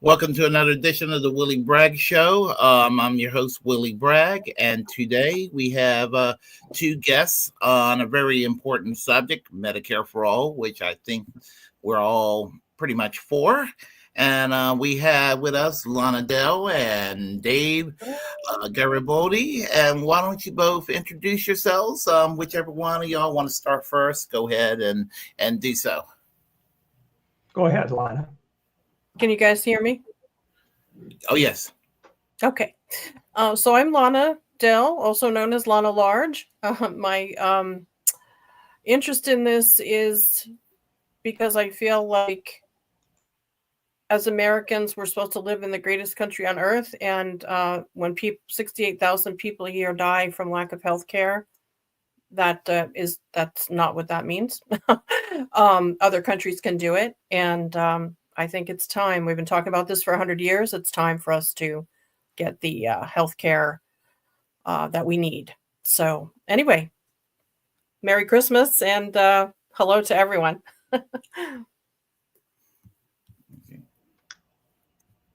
Welcome to another edition of the Willy Bragg Show. I'm your host, Willy Bragg, and today we have two guests on a very important subject, Medicare for All, which I think we're all pretty much for. And we have with us Lana Dell and Dave Garibaldi. And why don't you both introduce yourselves? Whichever one of y'all want to start first, go ahead and do so. Go ahead, Lana. Can you guys hear me? Oh, yes. Okay. So I'm Lana Dell, also known as Lana Large. My interest in this is because I feel like as Americans, we're supposed to live in the greatest country on earth. And when 68,000 people a year die from lack of health care, that's not what that means. Other countries can do it. And I think it's time. We've been talking about this for 100 years. It's time for us to get the health care that we need. So anyway, Merry Christmas and hello to everyone.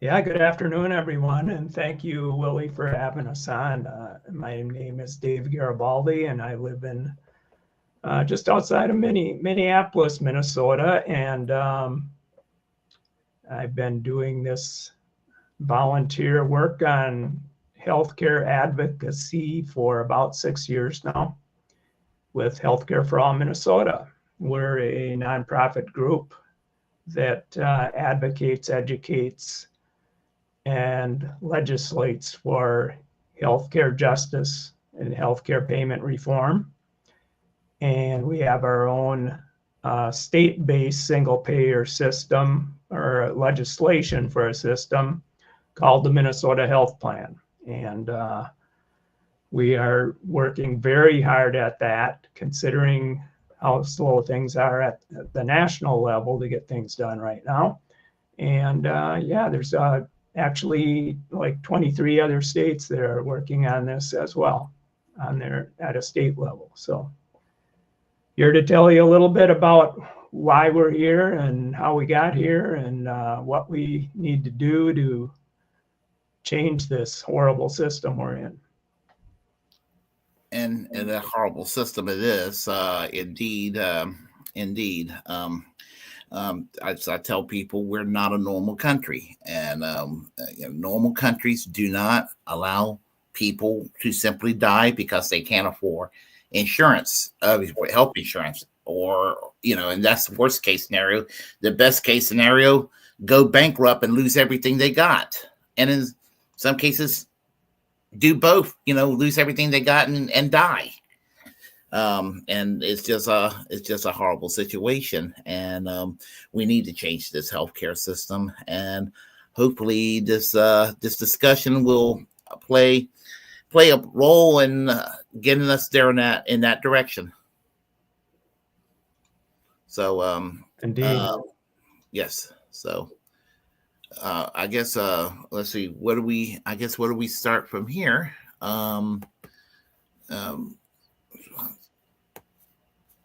Yeah, good afternoon, everyone. And thank you, Willie, for having us on. My name is Dave Garibaldi, and I live in just outside of Minneapolis, Minnesota. And I've been doing this volunteer work on healthcare advocacy for about 6 years now with Healthcare for All Minnesota. We're a nonprofit group that advocates, educates, and legislates for healthcare justice and healthcare payment reform. And we have our own state-based single-payer system or legislation for a system called the Minnesota Health Plan. And we are working very hard at that, considering how slow things are at the national level to get things done right now. And there's actually like 23 other states that are working on this as well at a state level. So here to tell you a little bit about why we're here and how we got here and what we need to do to change this horrible system we're in. And that horrible system it is, indeed. I tell people we're not a normal country, and normal countries do not allow people to simply die because they can't afford insurance, health insurance, or and that's the worst case scenario. The best case scenario, go bankrupt and lose everything they got, and in some cases do both, lose everything they got and die. And it's just a horrible situation, and we need to change this healthcare system, and hopefully this discussion will play a role in getting us there in that direction. So indeed. Yes. So I guess let's see, where do we start from here? I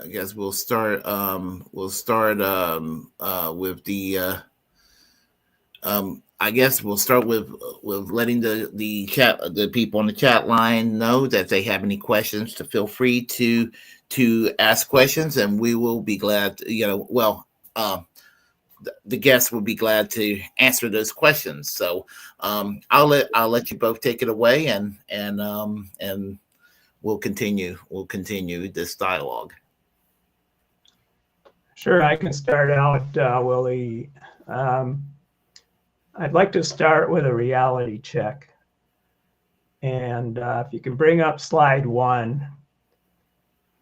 guess we'll start with the I guess we'll start with letting the people on the chat line know that they have any questions to feel free to ask questions, and we will be glad to, the guests will be glad to answer those questions. So I'll let you both take it away, and we'll continue this dialogue. Sure, I can start out, Willie. I'd like to start with a reality check. And if you can bring up slide 1,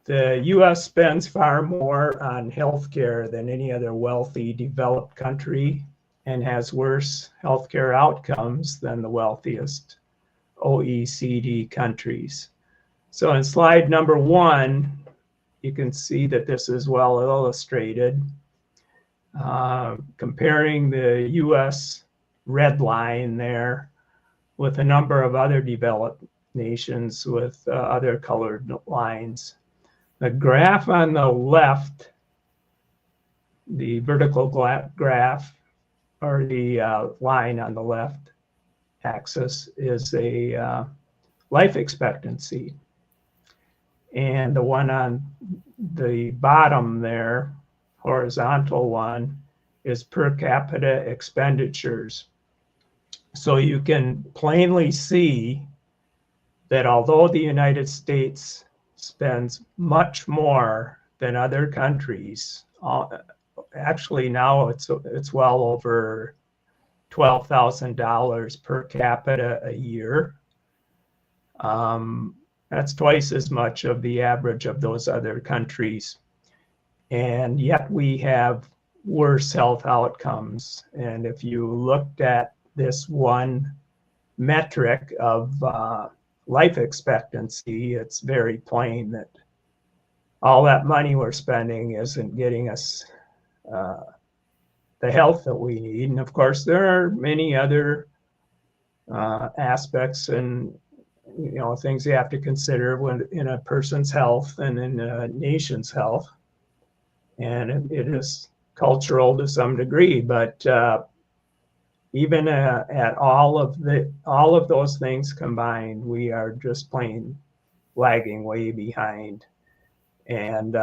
the U.S. spends far more on healthcare than any other wealthy developed country and has worse healthcare outcomes than the wealthiest OECD countries. So in slide number 1, you can see that this is well illustrated, comparing the U.S. red line there with a number of other developed nations with other colored lines. The graph on the left, the vertical graph, or the line on the left axis is a life expectancy. And the one on the bottom there, horizontal one, is per capita expenditures. So you can plainly see that although the United States spends much more than other countries, actually now it's well over $12,000 per capita a year. That's twice as much of the average of those other countries. And yet we have worse health outcomes. And if you looked at this one metric of life expectancy, it's very plain that all that money we're spending isn't getting us the health that we need. And of course, there are many other aspects and things you have to consider when in a person's health and in a nation's health. And it is cultural to some degree, but even at all of those things combined, we are just plain lagging way behind. And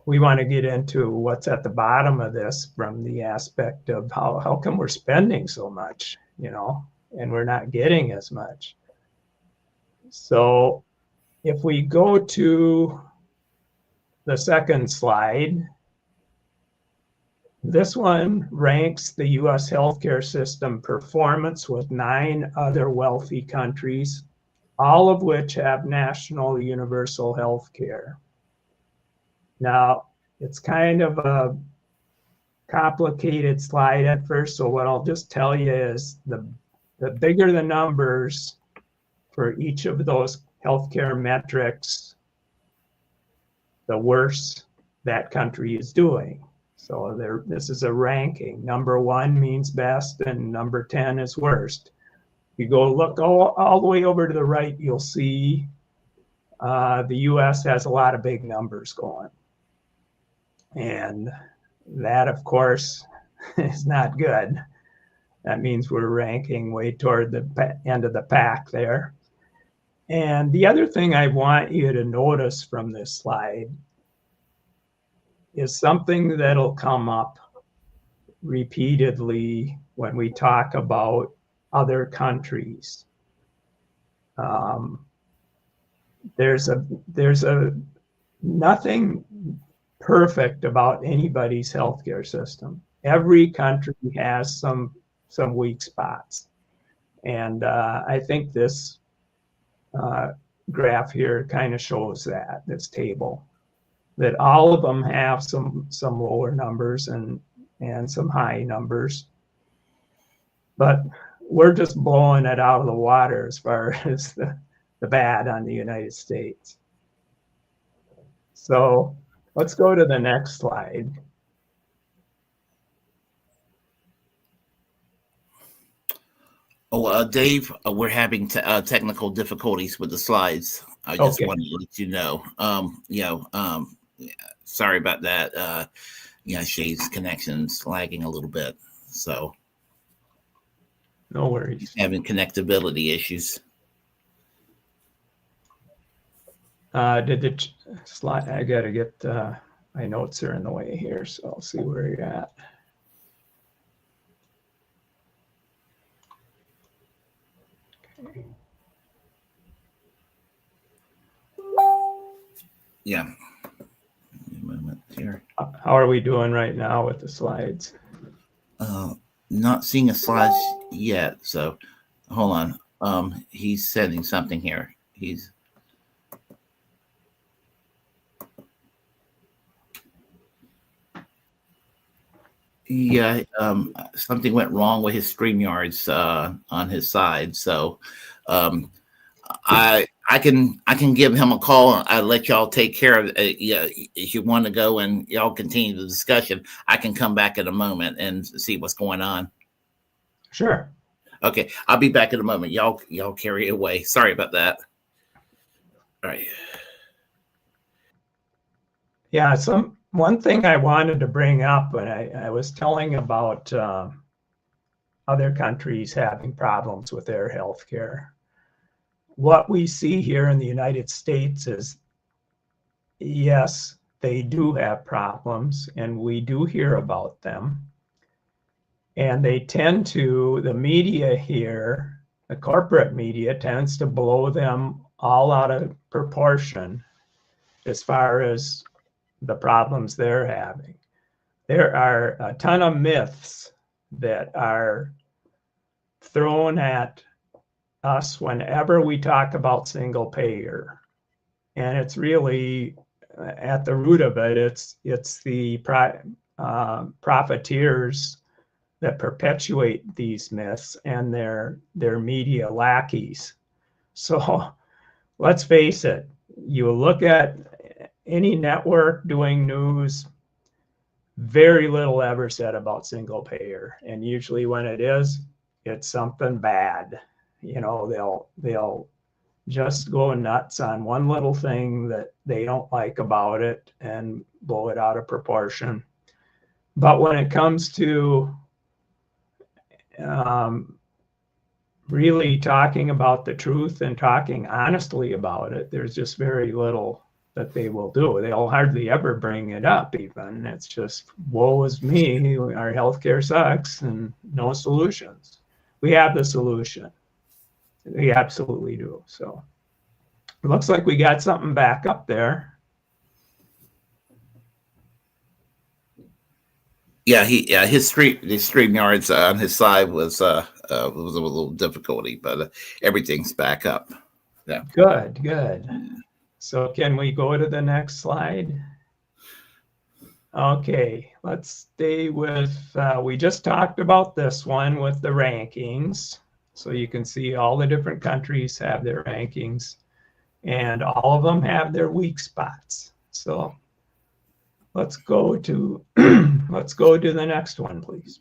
we want to get into what's at the bottom of this from the aspect of how come we're spending so much, and we're not getting as much. So if we go to the second slide, this one ranks the US healthcare system performance with 9 other wealthy countries, all of which have national universal health care. Now, it's kind of a complicated slide at first, so what I'll just tell you is the bigger the numbers for each of those healthcare metrics, the worse that country is doing. So this is a ranking. Number 1 means best, and number 10 is worst. You go look all the way over to the right, you'll see the US has a lot of big numbers going. And that, of course, is not good. That means we're ranking way toward the end of the pack there. And the other thing I want you to notice from this slide is something that'll come up repeatedly when we talk about other countries. There's nothing perfect about anybody's healthcare system. Every country has some weak spots. And I think this graph here kind of shows that, this table, that all of them have some lower numbers and some high numbers. But we're just blowing it out of the water as far as the bad on the United States. So let's go to the next slide. Oh, Dave, we're having technical difficulties with the slides. I just wanted to let you know. Sorry about that. Shay's connection's lagging a little bit, so no worries. Having connectability issues. Did the slide? I got to get my notes are in the way here, so I'll see where you're at. Okay. Yeah. A moment here. How are we doing right now with the slides? Not seeing a slides yet, so hold on. He's sending something here. Something went wrong with his StreamYards on his side. So I can give him a call. I'll let y'all take care of it. If you want to go and y'all continue the discussion, I can come back in a moment and see what's going on. Sure. Okay, I'll be back in a moment. Y'all carry it away. Sorry about that. All right. Yeah, one thing I wanted to bring up when I was telling about other countries having problems with their healthcare. What we see here in the United States is, yes, they do have problems, and we do hear about them. And they tend to, the media here, the corporate media tends to blow them all out of proportion as far as the problems they're having. There are a ton of myths that are thrown at us whenever we talk about single payer. And it's really, at the root of it, it's the profiteers that perpetuate these myths and their media lackeys. So let's face it, you look at any network doing news, very little ever said about single payer. And usually when it is, it's something bad. You know, they'll just go nuts on one little thing that they don't like about it and blow it out of proportion. But when it comes to really talking about the truth and talking honestly about it, there's just very little that they will do. They'll hardly ever bring it up even. It's just, woe is me, our healthcare sucks and no solutions. We have the solution. We absolutely do. So it looks like we got something back up there. Yeah, his StreamYards on his side was a little difficulty, but everything's back up. Yeah. Good. So can we go to the next slide? Okay, let's stay with, we just talked about this one with the rankings. So you can see all the different countries have their rankings and all of them have their weak spots. So let's go to the next one, please.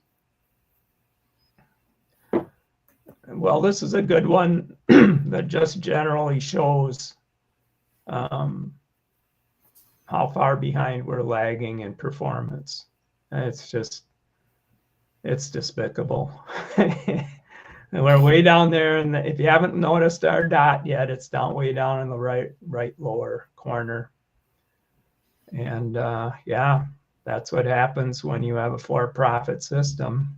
Well, this is a good one that just generally shows how far behind we're lagging in performance. It's despicable. And we're way down there, and if you haven't noticed our dot yet, it's way down in the right lower corner. And yeah, that's what happens when you have a for-profit system.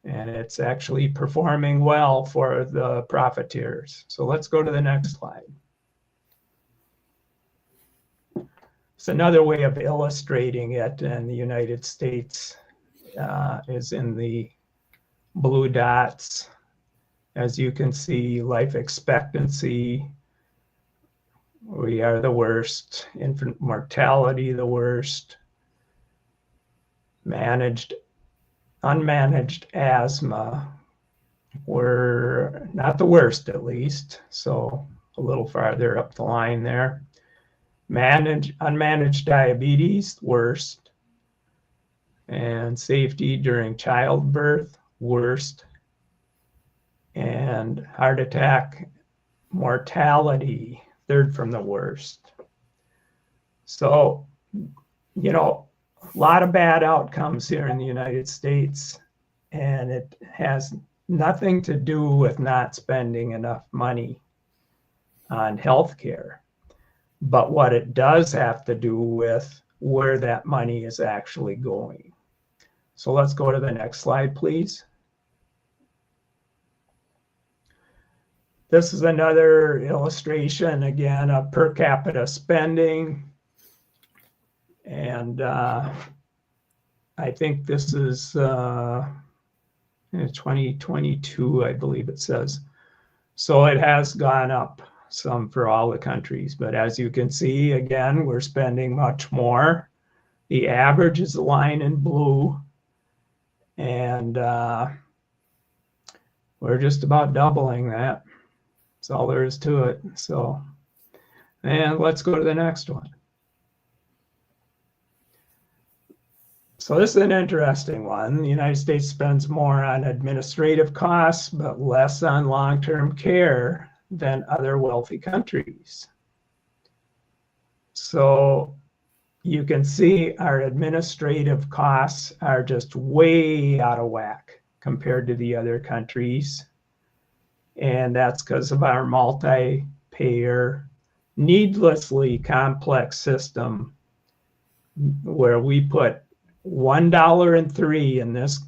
And it's actually performing well for the profiteers. So let's go to the next slide. It's another way of illustrating it in the United States is in the blue dots. As you can see, life expectancy, we are the worst. Infant mortality, the worst. Unmanaged asthma, we're not the worst, at least. So a little farther up the line there. Unmanaged diabetes, worst. And safety during childbirth, worst. And heart attack mortality, third from the worst. So, you know, a lot of bad outcomes here in the United States, and it has nothing to do with not spending enough money on healthcare. But what it does have to do with where that money is actually going. So let's go to the next slide, please. This is another illustration, again, of per capita spending. And I think this is 2022, I believe it says. So it has gone up some for all the countries. But as you can see, again, we're spending much more. The average is the line in blue. And we're just about doubling that. That's all there is to it. So, and let's go to the next one. So this is an interesting one. The United States spends more on administrative costs, but less on long-term care than other wealthy countries. So you can see our administrative costs are just way out of whack compared to the other countries. And that's because of our multi-payer, needlessly complex system where we put $1.03 in this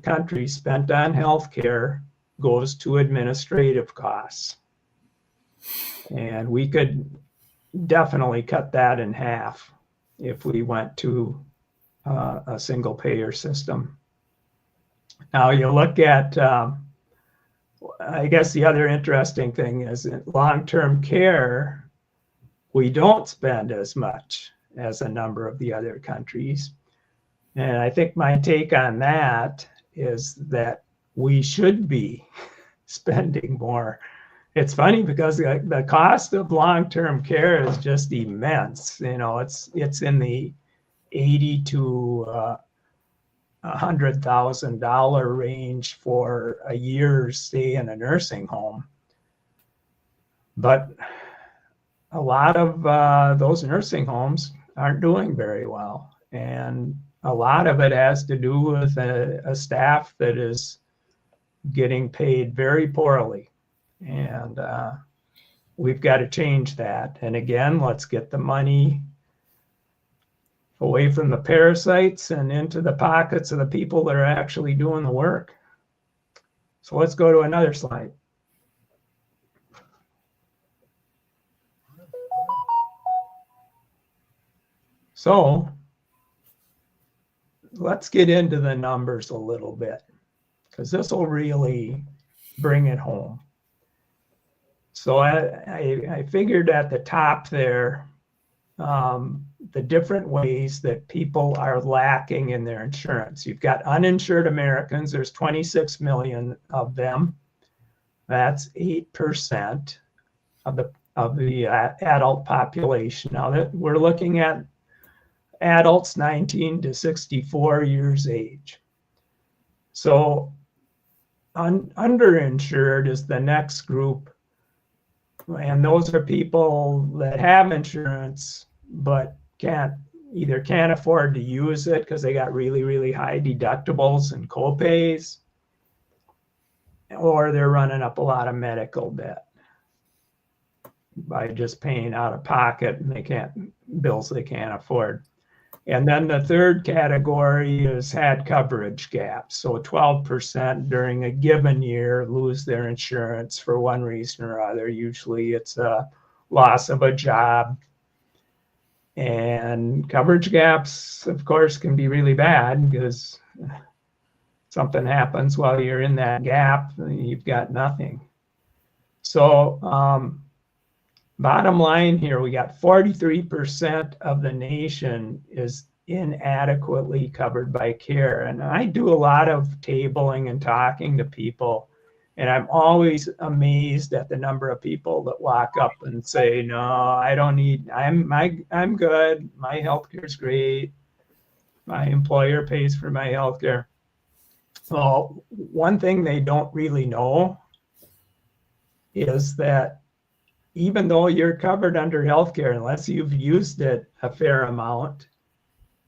country spent on healthcare goes to administrative costs. And we could definitely cut that in half if we went to a single payer system. Now you look at, I guess the other interesting thing is in long-term care, we don't spend as much as a number of the other countries. And I think my take on that is that we should be spending more. It's funny because the cost of long-term care is just immense. You know, it's in the $80,000 to $100,000 range for a year's stay in a nursing home. But a lot of those nursing homes aren't doing very well. And a lot of it has to do with a staff that is getting paid very poorly. And we've got to change that. And again, let's get the money away from the parasites and into the pockets of the people that are actually doing the work. So let's go to another slide. So let's get into the numbers a little bit, because this will really bring it home. So I figured at the top there, the different ways that people are lacking in their insurance. You've got uninsured Americans. There's 26 million of them. That's 8% of the adult population. Now that we're looking at adults 19 to 64 years age. So underinsured is the next group. And those are people that have insurance, but can't afford to use it because they got really, really high deductibles and copays, or they're running up a lot of medical debt by just paying out of pocket, and bills they can't afford. And then the third category is had coverage gaps. So 12% during a given year lose their insurance for one reason or other. Usually it's a loss of a job. And coverage gaps, of course, can be really bad because something happens while you're in that gap and you've got nothing. So bottom line here, we got 43% of the nation is inadequately covered by care. And I do a lot of tabling and talking to people, and I'm always amazed at the number of people that walk up and say, no, I don't need, I'm good. My healthcare is great. My employer pays for my healthcare. Well, one thing they don't really know is that even though you're covered under healthcare, unless you've used it a fair amount,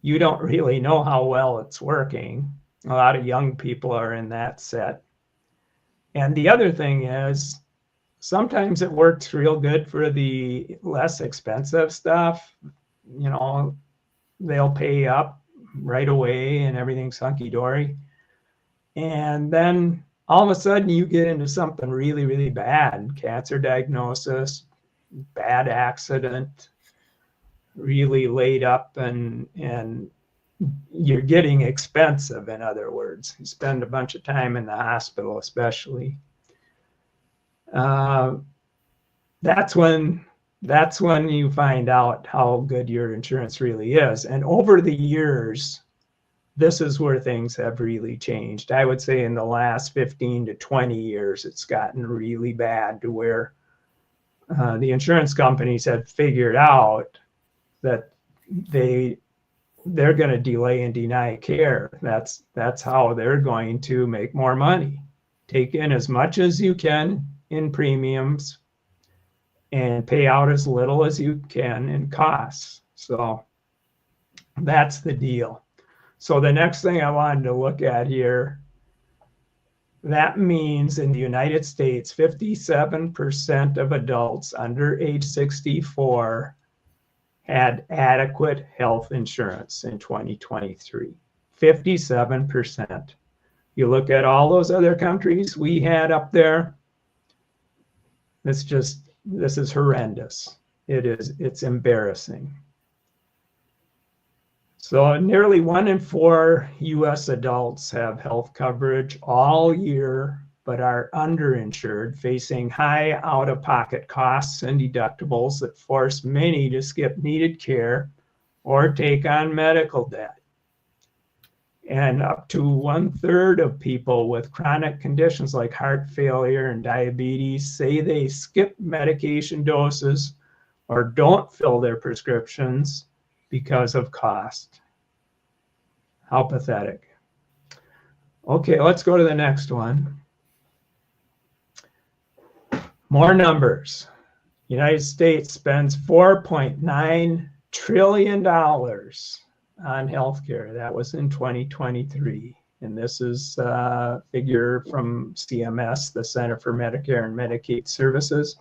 you don't really know how well it's working. A lot of young people are in that set. And the other thing is, sometimes it works real good for the less expensive stuff. You know, they'll pay up right away and everything's hunky-dory. And then all of a sudden you get into something really, really bad, cancer diagnosis, bad accident, really laid up, and you're getting expensive, in other words. You spend a bunch of time in the hospital, especially. That's when you find out how good your insurance really is. And over the years, this is where things have really changed. I would say in the last 15 to 20 years, it's gotten really bad to where the insurance companies have figured out that they're going to delay and deny care. That's how they're going to make more money. Take in as much as you can in premiums and pay out as little as you can in costs. So That's the deal. So the next thing I wanted to look at here, that means in the United States, 57% of adults under age 64 had adequate health insurance in 2023. 57%. You look at all those other countries we had up there, this is horrendous. It's embarrassing. So nearly 1 in 4 US adults have health coverage all year, but are underinsured, facing high out-of-pocket costs and deductibles that force many to skip needed care or take on medical debt. And up to 1/3 of people with chronic conditions like heart failure and diabetes say they skip medication doses or don't fill their prescriptions because of cost. How pathetic. Okay, let's go to the next one. More numbers. United States spends $4.9 trillion on healthcare. That was in 2023. And this is a figure from CMS, the Center for Medicare and Medicaid Services.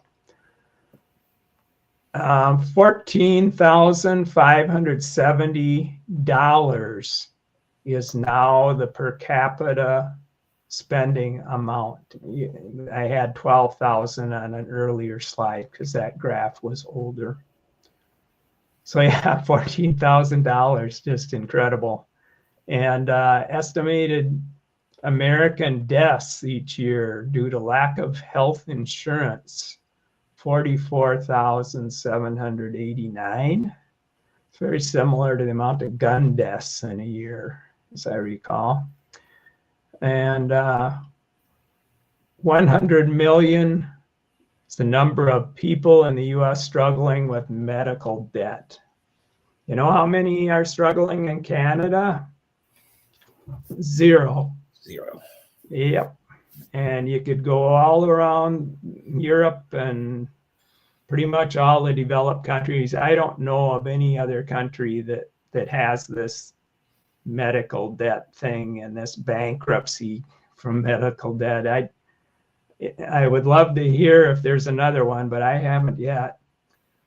$14,570 is now the per capita spending amount. I had 12,000 on an earlier slide because that graph was older. So yeah, $14,000, just incredible. And estimated American deaths each year due to lack of health insurance, 44,789. It's very similar to the amount of gun deaths in a year, as I recall. And 100 million is the number of people in the US struggling with medical debt. You know how many are struggling in Canada? 0. Yep. And you could go all around Europe and pretty much all the developed countries. I don't know of any other country that has this medical debt thing and this bankruptcy from medical debt. I would love to hear if there's another one, but I haven't yet.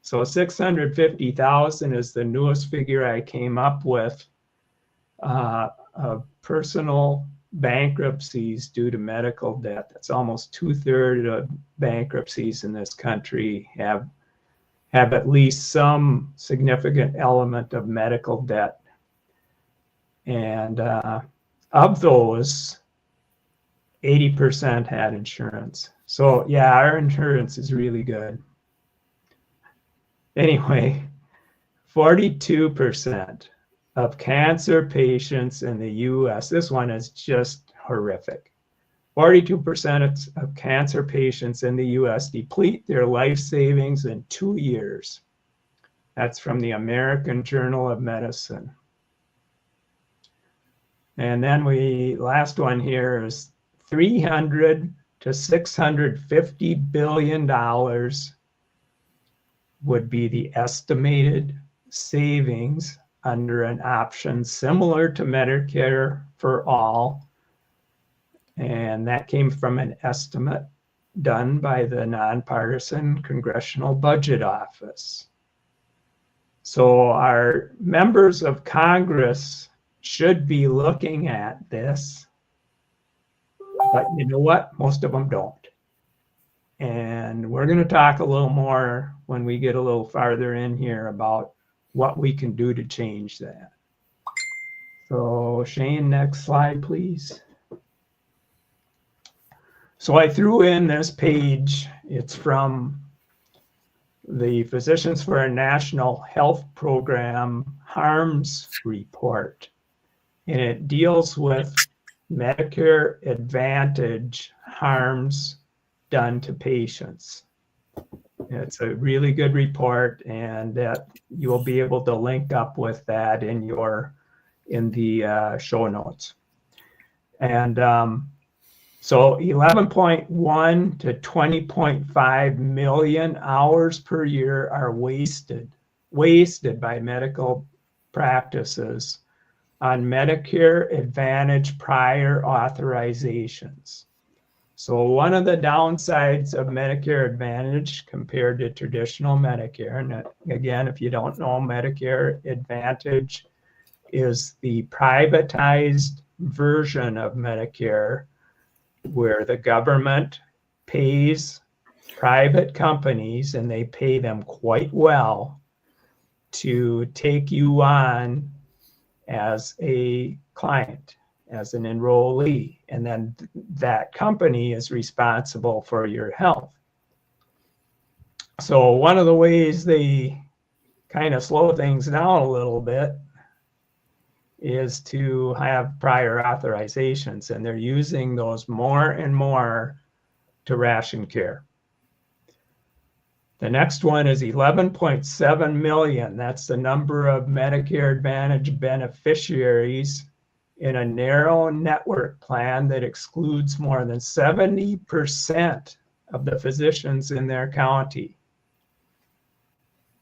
So 650,000 is the newest figure I came up with of personal bankruptcies due to medical debt. That's almost 2/3 of bankruptcies in this country have at least some significant element of medical debt. And of those, 80% had insurance. So yeah, our insurance is really good. Anyway, 42% of cancer patients in the US, this one is just horrific. 42% of cancer patients in the US deplete their life savings in 2 years. That's from the American Journal of Medicine. And then last one here is $300 to $650 billion would be the estimated savings under an option similar to Medicare for all. And that came from an estimate done by the nonpartisan Congressional Budget Office. So our members of Congress should be looking at this, but you know what? Most of them don't. And we're going to talk a little more when we get a little farther in here about what we can do to change that. So Shane, next slide, please. So I threw in this page. It's from the Physicians for a National Health Program Harms Report. And it deals with Medicare Advantage harms done to patients. It's a really good report, and that you will be able to link up with that in the show notes. And so 11.1 to 20.5 million hours per year are wasted by medical practices on Medicare Advantage prior authorizations. So one of the downsides of Medicare Advantage compared to traditional Medicare, and again, if you don't know, Medicare Advantage is the privatized version of Medicare where the government pays private companies, and they pay them quite well, to take you on as a client, as an enrollee, and then that company is responsible for your health. So one of the ways they kind of slow things down a little bit is to have prior authorizations, and they're using those more and more to ration care. The next one is 11.7 million. That's the number of Medicare Advantage beneficiaries in a narrow network plan that excludes more than 70% of the physicians in their county.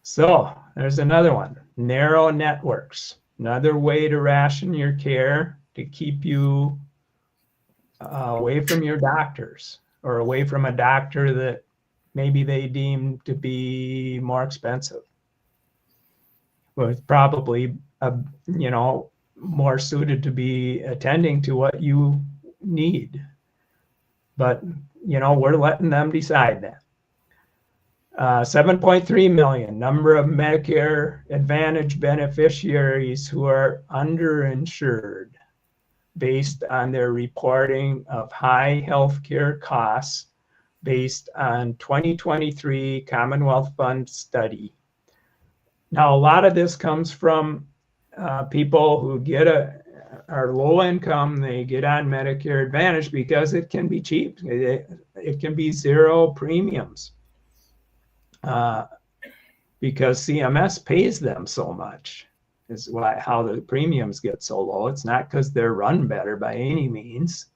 So there's another one, narrow networks. Another way to ration your care to keep you away from your doctors, or away from a doctor that maybe they deem to be more expensive. Well, it's probably, more suited to be attending to what you need. But, we're letting them decide that. 7.3 million, number of Medicare Advantage beneficiaries who are underinsured based on their reporting of high healthcare costs based on 2023 Commonwealth Fund study. Now, a lot of this comes from people who are low income. They get on Medicare Advantage because it can be cheap. It can be zero premiums because CMS pays them so much. Is how the premiums get so low. It's not because they're run better by any means.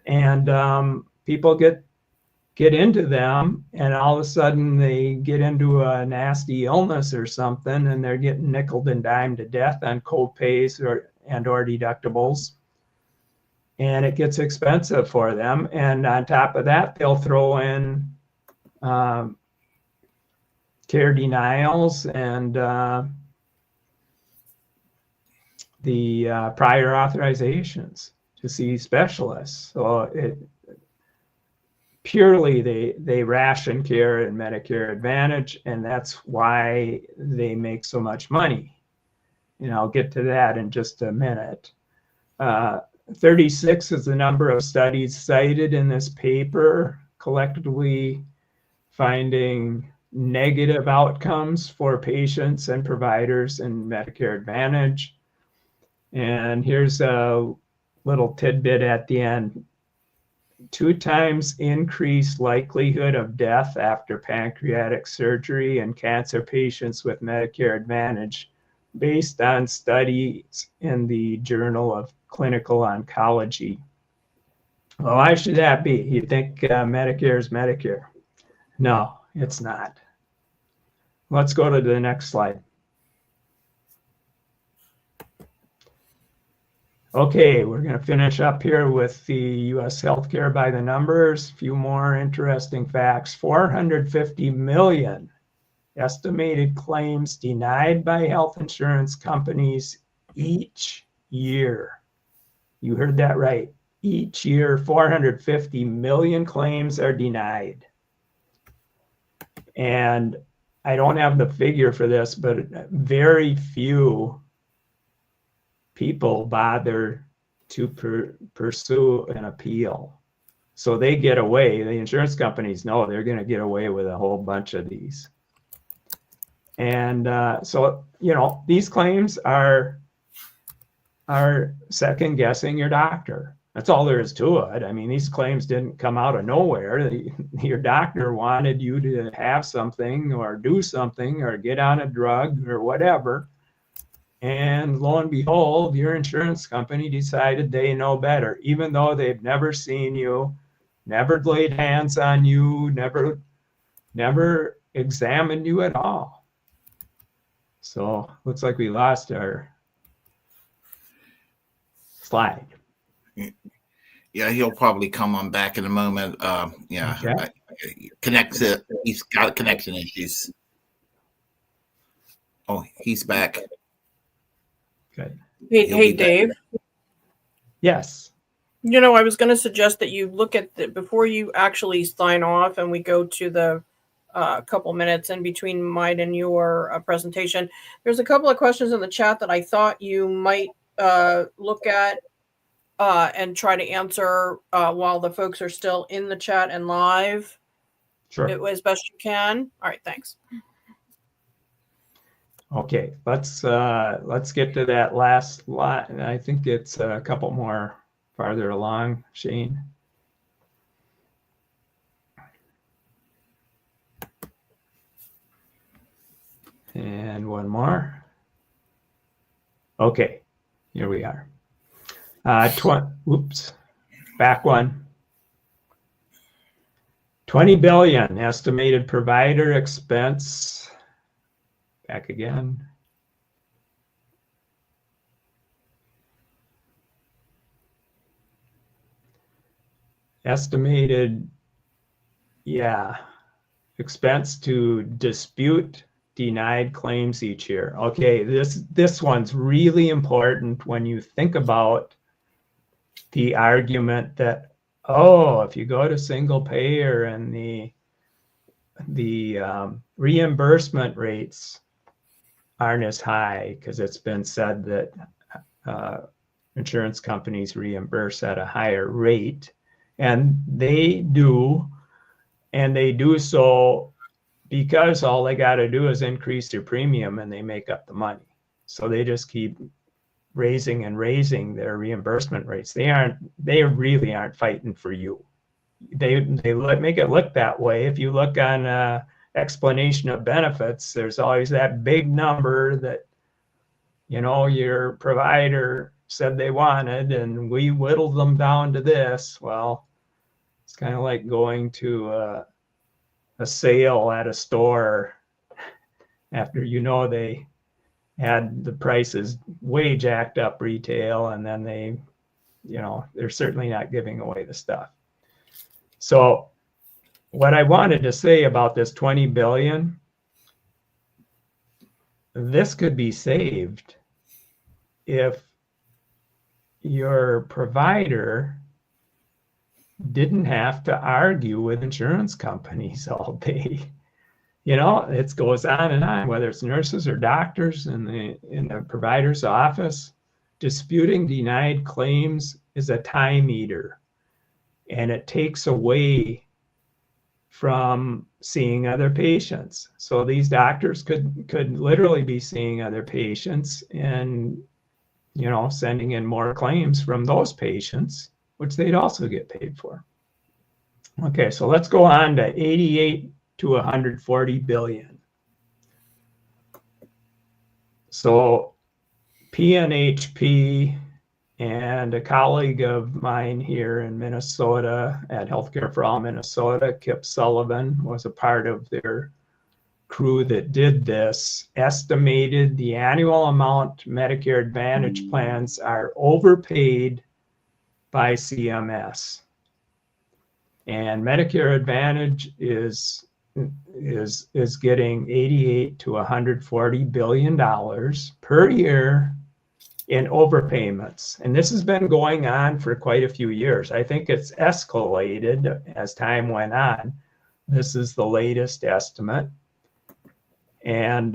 And people get into them, and all of a sudden they get into a nasty illness or something, and they're getting nickeled and dimed to death on co-pays or deductibles. And it gets expensive for them. And on top of that, they'll throw in care denials and the prior authorizations to see specialists. So purely they ration care in Medicare Advantage, and that's why they make so much money. I'll get to that in just a minute. 36 is the number of studies cited in this paper, collectively finding negative outcomes for patients and providers in Medicare Advantage. And here's a little tidbit at the end. 2 times increased likelihood of death after pancreatic surgery in cancer patients with Medicare Advantage, based on studies in the Journal of Clinical Oncology. Well, why should that be? You think Medicare is Medicare? No, it's not. Let's go to the next slide. Okay, we're going to finish up here with the U.S. healthcare by the numbers. A few more interesting facts. 450 million estimated claims denied by health insurance companies each year. You heard that right. Each year, 450 million claims are denied. And I don't have the figure for this, but very few people bother to pursue an appeal. So they get away. The insurance companies know they're going to get away with a whole bunch of these. And so, these claims are second guessing your doctor. That's all there is to it. I mean, these claims didn't come out of nowhere. Your doctor wanted you to have something or do something or get on a drug or whatever. And lo and behold, your insurance company decided they know better, even though they've never seen you, never laid hands on you, never examined you at all. So looks like we lost our slide. Yeah, he'll probably come on back in a moment. Yeah, Okay. He's got connection issues. Oh, he's back. Good. Hey, Dave. Yes. You know, I was going to suggest that you look at before you actually sign off, and we go to the couple minutes in between mine and your presentation. There's a couple of questions in the chat that I thought you might look at and try to answer while the folks are still in the chat and live. Sure. As best you can. All right, thanks. Okay, let's get to that last lot. And I think it's a couple more farther along, Shane. And one more. Okay, here we are. Oops, back one. 20 billion estimated provider expense. Back again. Estimated, expense to dispute denied claims each year. Okay, this one's really important when you think about the argument that, oh, if you go to single payer and the reimbursement rates aren't as high, because it's been said that insurance companies reimburse at a higher rate, and they do so because all they got to do is increase their premium and they make up the money. So they just keep raising and raising their reimbursement rates. They really aren't fighting for you. They make it look that way. If you look on explanation of benefits, there's always that big number that, you know, your provider said they wanted, and we whittled them down to this. Well, it's kind of like going to a sale at a store after, you know, they had the prices way jacked up retail, and then they, you know, they're certainly not giving away the stuff. So what I wanted to say about this 20 billion, this could be saved if your provider didn't have to argue with insurance companies all day. You know, it goes on and on, whether it's nurses or doctors in the provider's office. Disputing denied claims is a time eater, and it takes away from seeing other patients. So these doctors could literally be seeing other patients and, you know, sending in more claims from those patients, which they'd also get paid for. Okay, so let's go on to 88 to 140 billion. So PNHP and a colleague of mine here in Minnesota at Healthcare for All Minnesota, Kip Sullivan, was a part of their crew that did this, estimated the annual amount Medicare Advantage plans are overpaid by CMS. And Medicare Advantage is getting 88 to 140 billion dollars per year in overpayments. And this has been going on for quite a few years. I think it's escalated as time went on. This is the latest estimate. And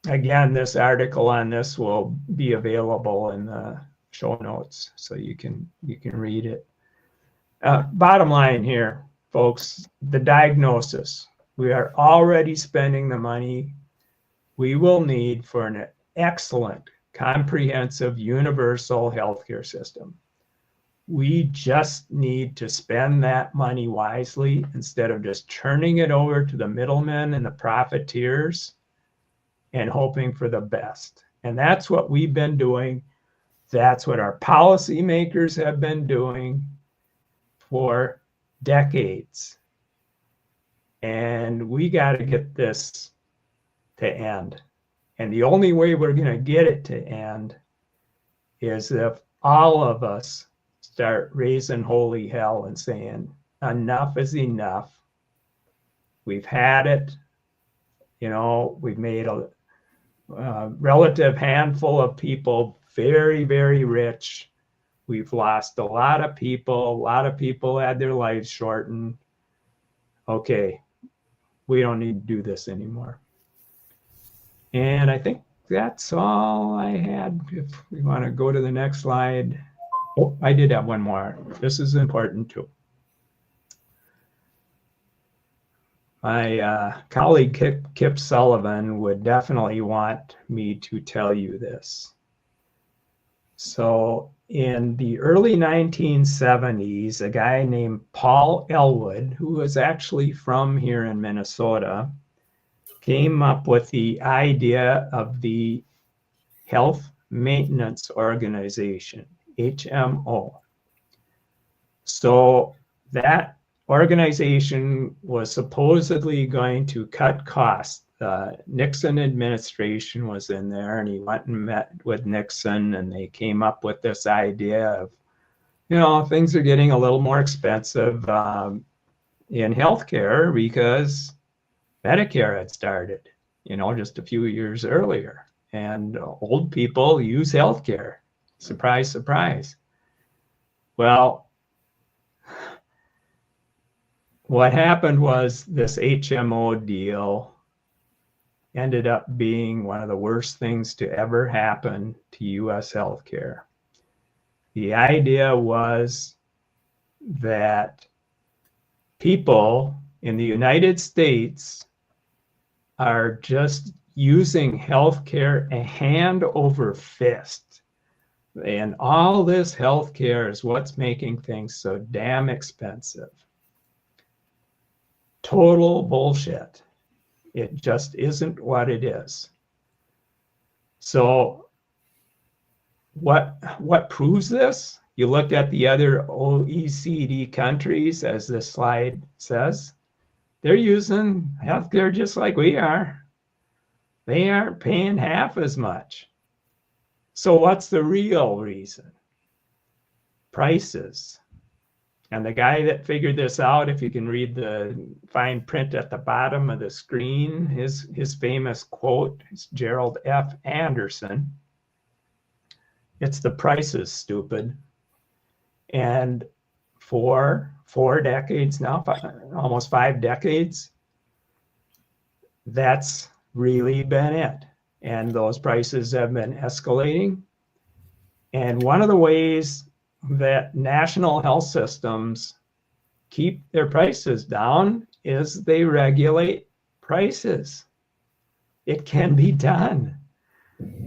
again, this article on this will be available in the show notes, so you can read it. Bottom line here, folks, the diagnosis. We are already spending the money we will need for an excellent, comprehensive, universal healthcare system. We just need to spend that money wisely instead of just turning it over to the middlemen and the profiteers and hoping for the best. And that's what we've been doing. That's what our policymakers have been doing for decades. And we got to get this to end. And the only way we're going to get it to end is if all of us start raising holy hell and saying, enough is enough. We've had it. We've made a relative handful of people very, very rich. We've lost a lot of people. A lot of people had their lives shortened. Okay, we don't need to do this anymore. And I think that's all I had. If we want to go to the next slide. Oh, I did have one more. This is important too. My colleague Kip Sullivan would definitely want me to tell you this. So in the early 1970s, a guy named Paul Elwood, who was actually from here in Minnesota, came up with the idea of the Health Maintenance Organization, HMO. So that organization was supposedly going to cut costs. The Nixon administration was in there, and he went and met with Nixon, and they came up with this idea of, things are getting a little more expensive in healthcare because Medicare had started, just a few years earlier, and old people use healthcare. Surprise, surprise. Well, what happened was this HMO deal ended up being one of the worst things to ever happen to U.S. healthcare. The idea was that people in the United States are just using healthcare hand over fist. And all this healthcare is what's making things so damn expensive. Total bullshit. It just isn't what it is. So what proves this? You look at the other OECD countries, as this slide says, they're using healthcare just like we are. They aren't paying half as much. So what's the real reason? Prices. And the guy that figured this out, if you can read the fine print at the bottom of the screen, his famous quote is Gerald F. Anderson. It's the prices, stupid. And for 4 decades now, almost 5 decades, that's really been it. And those prices have been escalating. And one of the ways that national health systems keep their prices down is they regulate prices. It can be done.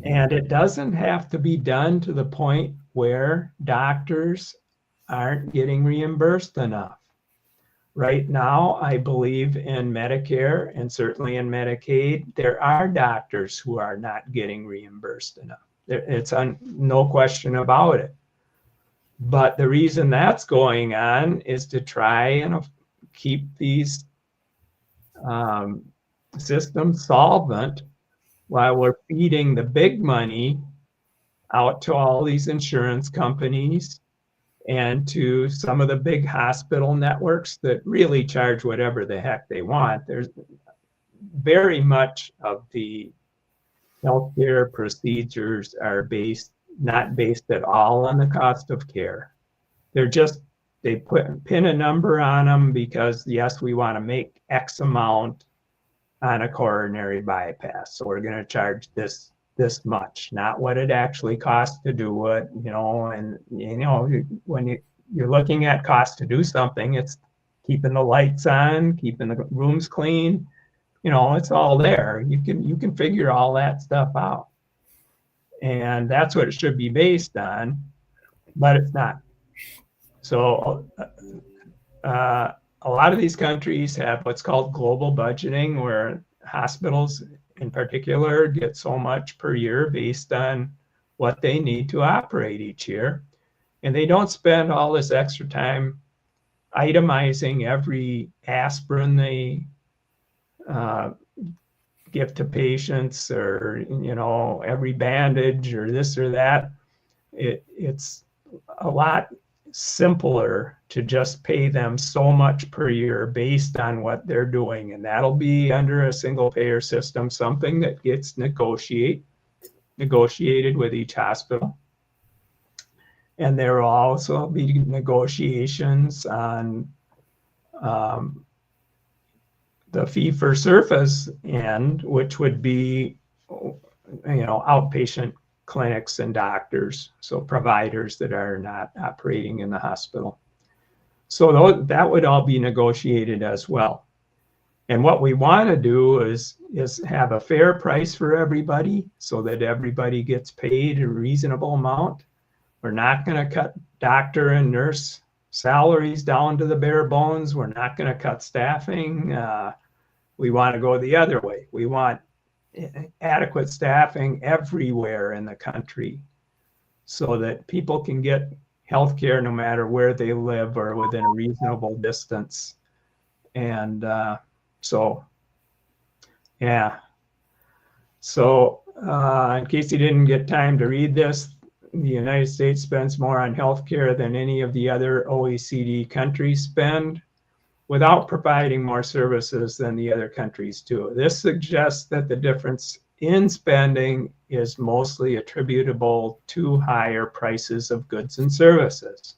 And it doesn't have to be done to the point where doctors aren't getting reimbursed enough. Right now, I believe in Medicare and certainly in Medicaid, there are doctors who are not getting reimbursed enough. It's no question about it. But the reason that's going on is to try and keep these systems solvent while we're feeding the big money out to all these insurance companies and to some of the big hospital networks that really charge whatever the heck they want. There's very much of the healthcare procedures are not based at all on the cost of care. They pin a number on them because, yes, we want to make X amount on a coronary bypass. So we're going to charge this much, not what it actually costs to do it, and when you're looking at cost to do something, it's keeping the lights on, keeping the rooms clean, it's all there. You can figure all that stuff out. And that's what it should be based on, but it's not. So a lot of these countries have what's called global budgeting, where hospitals in particular get so much per year based on what they need to operate each year. And they don't spend all this extra time itemizing every aspirin they give to patients, or, you know, every bandage or this or that. It's a lot simpler to just pay them so much per year based on what they're doing. And that'll be under a single payer system, something that gets negotiated with each hospital. And there will also be negotiations on the fee-for-service end, which would be, you know, outpatient clinics and doctors, so providers that are not operating in the hospital. So that would all be negotiated as well. And what we want to do is have a fair price for everybody so that everybody gets paid a reasonable amount. We're not going to cut doctor and nurse salaries down to the bare bones. We're not going to cut staffing. We want to go the other way. We want adequate staffing everywhere in the country so that people can get health care no matter where they live or within a reasonable distance. And so, yeah. So in case you didn't get time to read this, the United States spends more on healthcare than any of the other OECD countries spend, without providing more services than the other countries do. This suggests that the difference in spending is mostly attributable to higher prices of goods and services.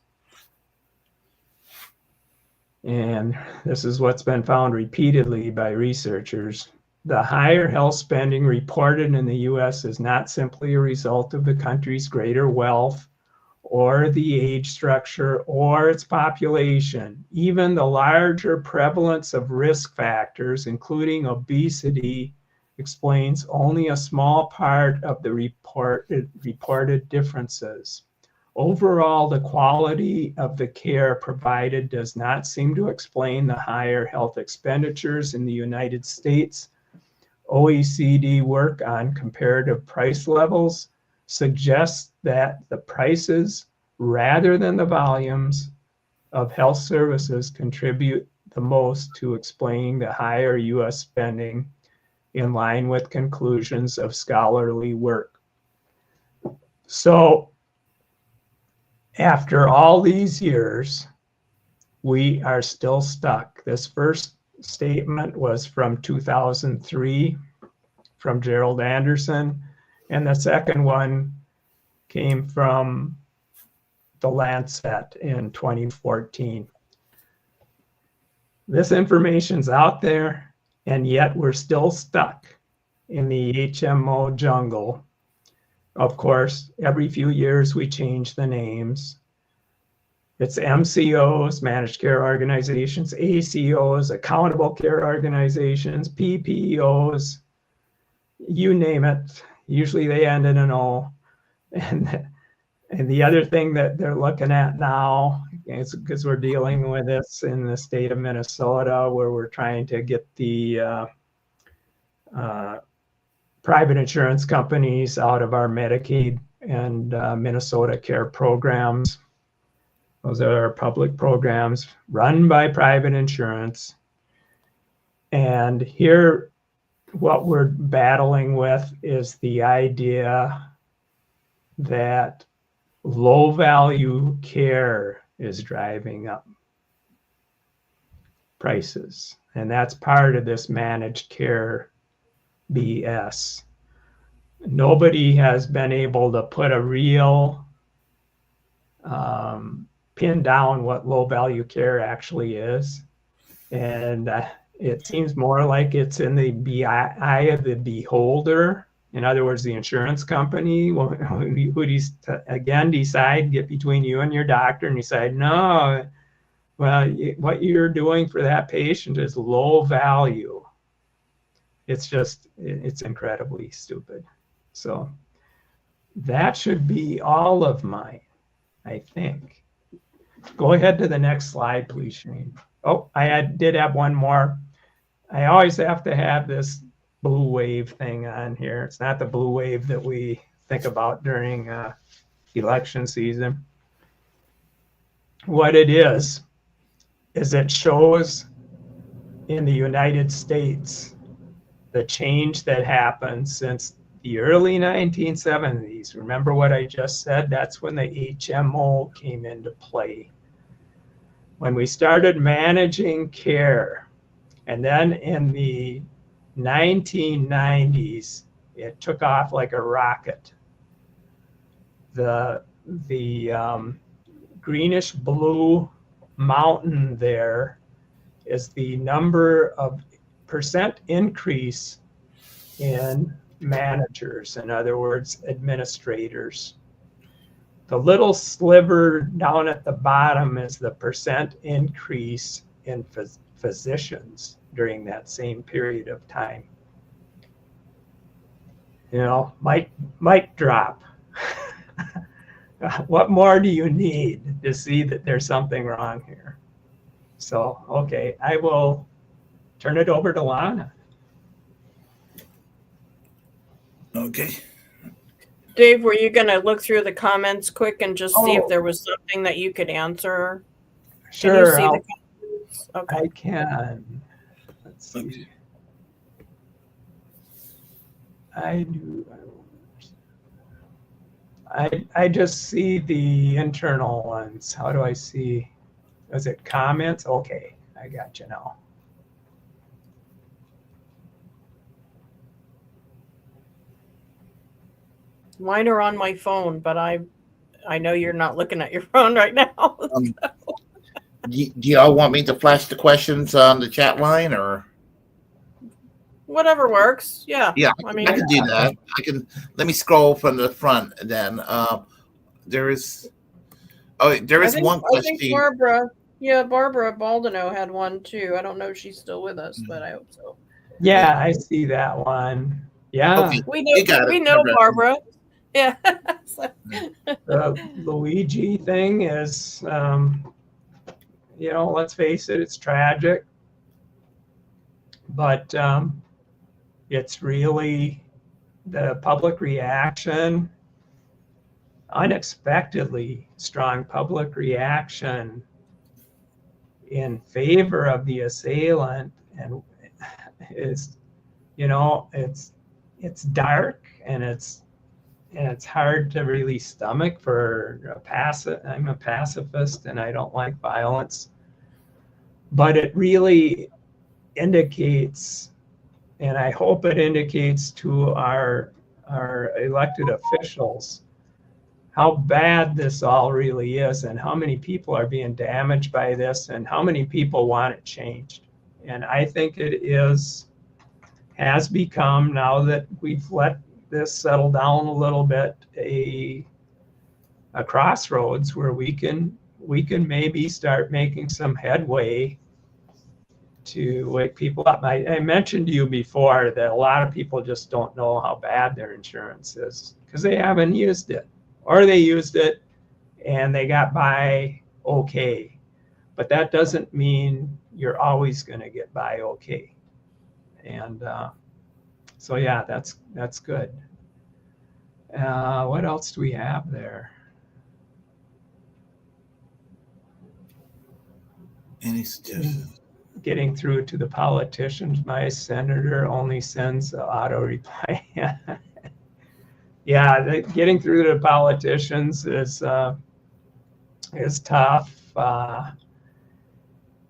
And this is what's been found repeatedly by researchers. The higher health spending reported in the US is not simply a result of the country's greater wealth or the age structure or its population. Even the larger prevalence of risk factors, including obesity, explains only a small part of the reported differences. Overall, the quality of the care provided does not seem to explain the higher health expenditures in the United States. OECD work on comparative price levels suggests that the prices rather than the volumes of health services contribute the most to explaining the higher US spending, in line with conclusions of scholarly work. So after all these years, we are still stuck. This first statement was from 2003 from Gerald Anderson, and the second one came from the Lancet in 2014. This information's out there, and yet we're still stuck in the HMO jungle. Of course, every few years we change the names. It's MCOs, managed care organizations, ACOs, accountable care organizations, PPOs, you name it. Usually they end in an O. And the other thing that they're looking at now, is because we're dealing with this in the state of Minnesota, where we're trying to get the private insurance companies out of our Medicaid and Minnesota Care programs. Those are our public programs run by private insurance. And here, what we're battling with is the idea that low value care is driving up prices. And that's part of this managed care BS. Nobody has been able to put a real pin down what low value care actually is. And it seems more like it's in the eye of the beholder. In other words, the insurance company will again decide, get between you and your doctor and decide, no, well, what you're doing for that patient is low value. It's incredibly stupid. So that should be all of mine, I think. Go ahead to the next slide, please, Shane. Oh, I did have one more. I always have to have this blue wave thing on here. It's not the blue wave that we think about during election season. What it is it shows in the United States the change that happened since the early 1970s. Remember what I just said? That's when the HMO came into play. When we started managing care, and then in the 1990s, it took off like a rocket. The greenish blue mountain there is the number of percent increase in managers, in other words, administrators. The little sliver down at the bottom is the percent increase in physicians during that same period of time. You know, mic drop. What more do you need to see that there's something wrong here? So, okay, I will turn it over to Lana. Okay. Dave, were you going to look through the comments quick and just see if there was something that you could answer? Sure. Can you see the comments? Okay. I can. Let's see. Okay. I do. I just see the internal ones. How do I see? Is it comments? Okay, I got you now. Mine are on my phone, but I know you're not looking at your phone right now. Do y'all want me to flash the questions on the chat line, or Whatever works. Yeah. yeah, I mean, I can do that. Let me scroll from the front. Then there is one I question. think Barbara Baldino had one too. I don't know if she's still with us, but I hope so. Yeah, I see that one. Yeah. Okay, We you got it, know Barbara. Yeah. The Luigi thing is, you know, let's face it, it's tragic. But it's really the public reaction, unexpectedly strong public reaction in favor of the assailant, and is, you know, it's dark, and it's hard to really stomach for I'm a pacifist and I don't like violence, but it really indicates, and I hope it indicates to our elected officials how bad this all really is, and how many people are being damaged by this, and how many people want it changed. And I think it has become, now that we've let this settle down a little bit, a crossroads where we can maybe start making some headway to wake people up. I mentioned to you before that a lot of people just don't know how bad their insurance is because they haven't used it, or they used it and they got by okay. But that doesn't mean you're always going to get by okay. And so yeah, that's good. What else do we have there? Any suggestions? Getting through to the politicians. My senator only sends auto reply. Yeah, getting through to the politicians is tough.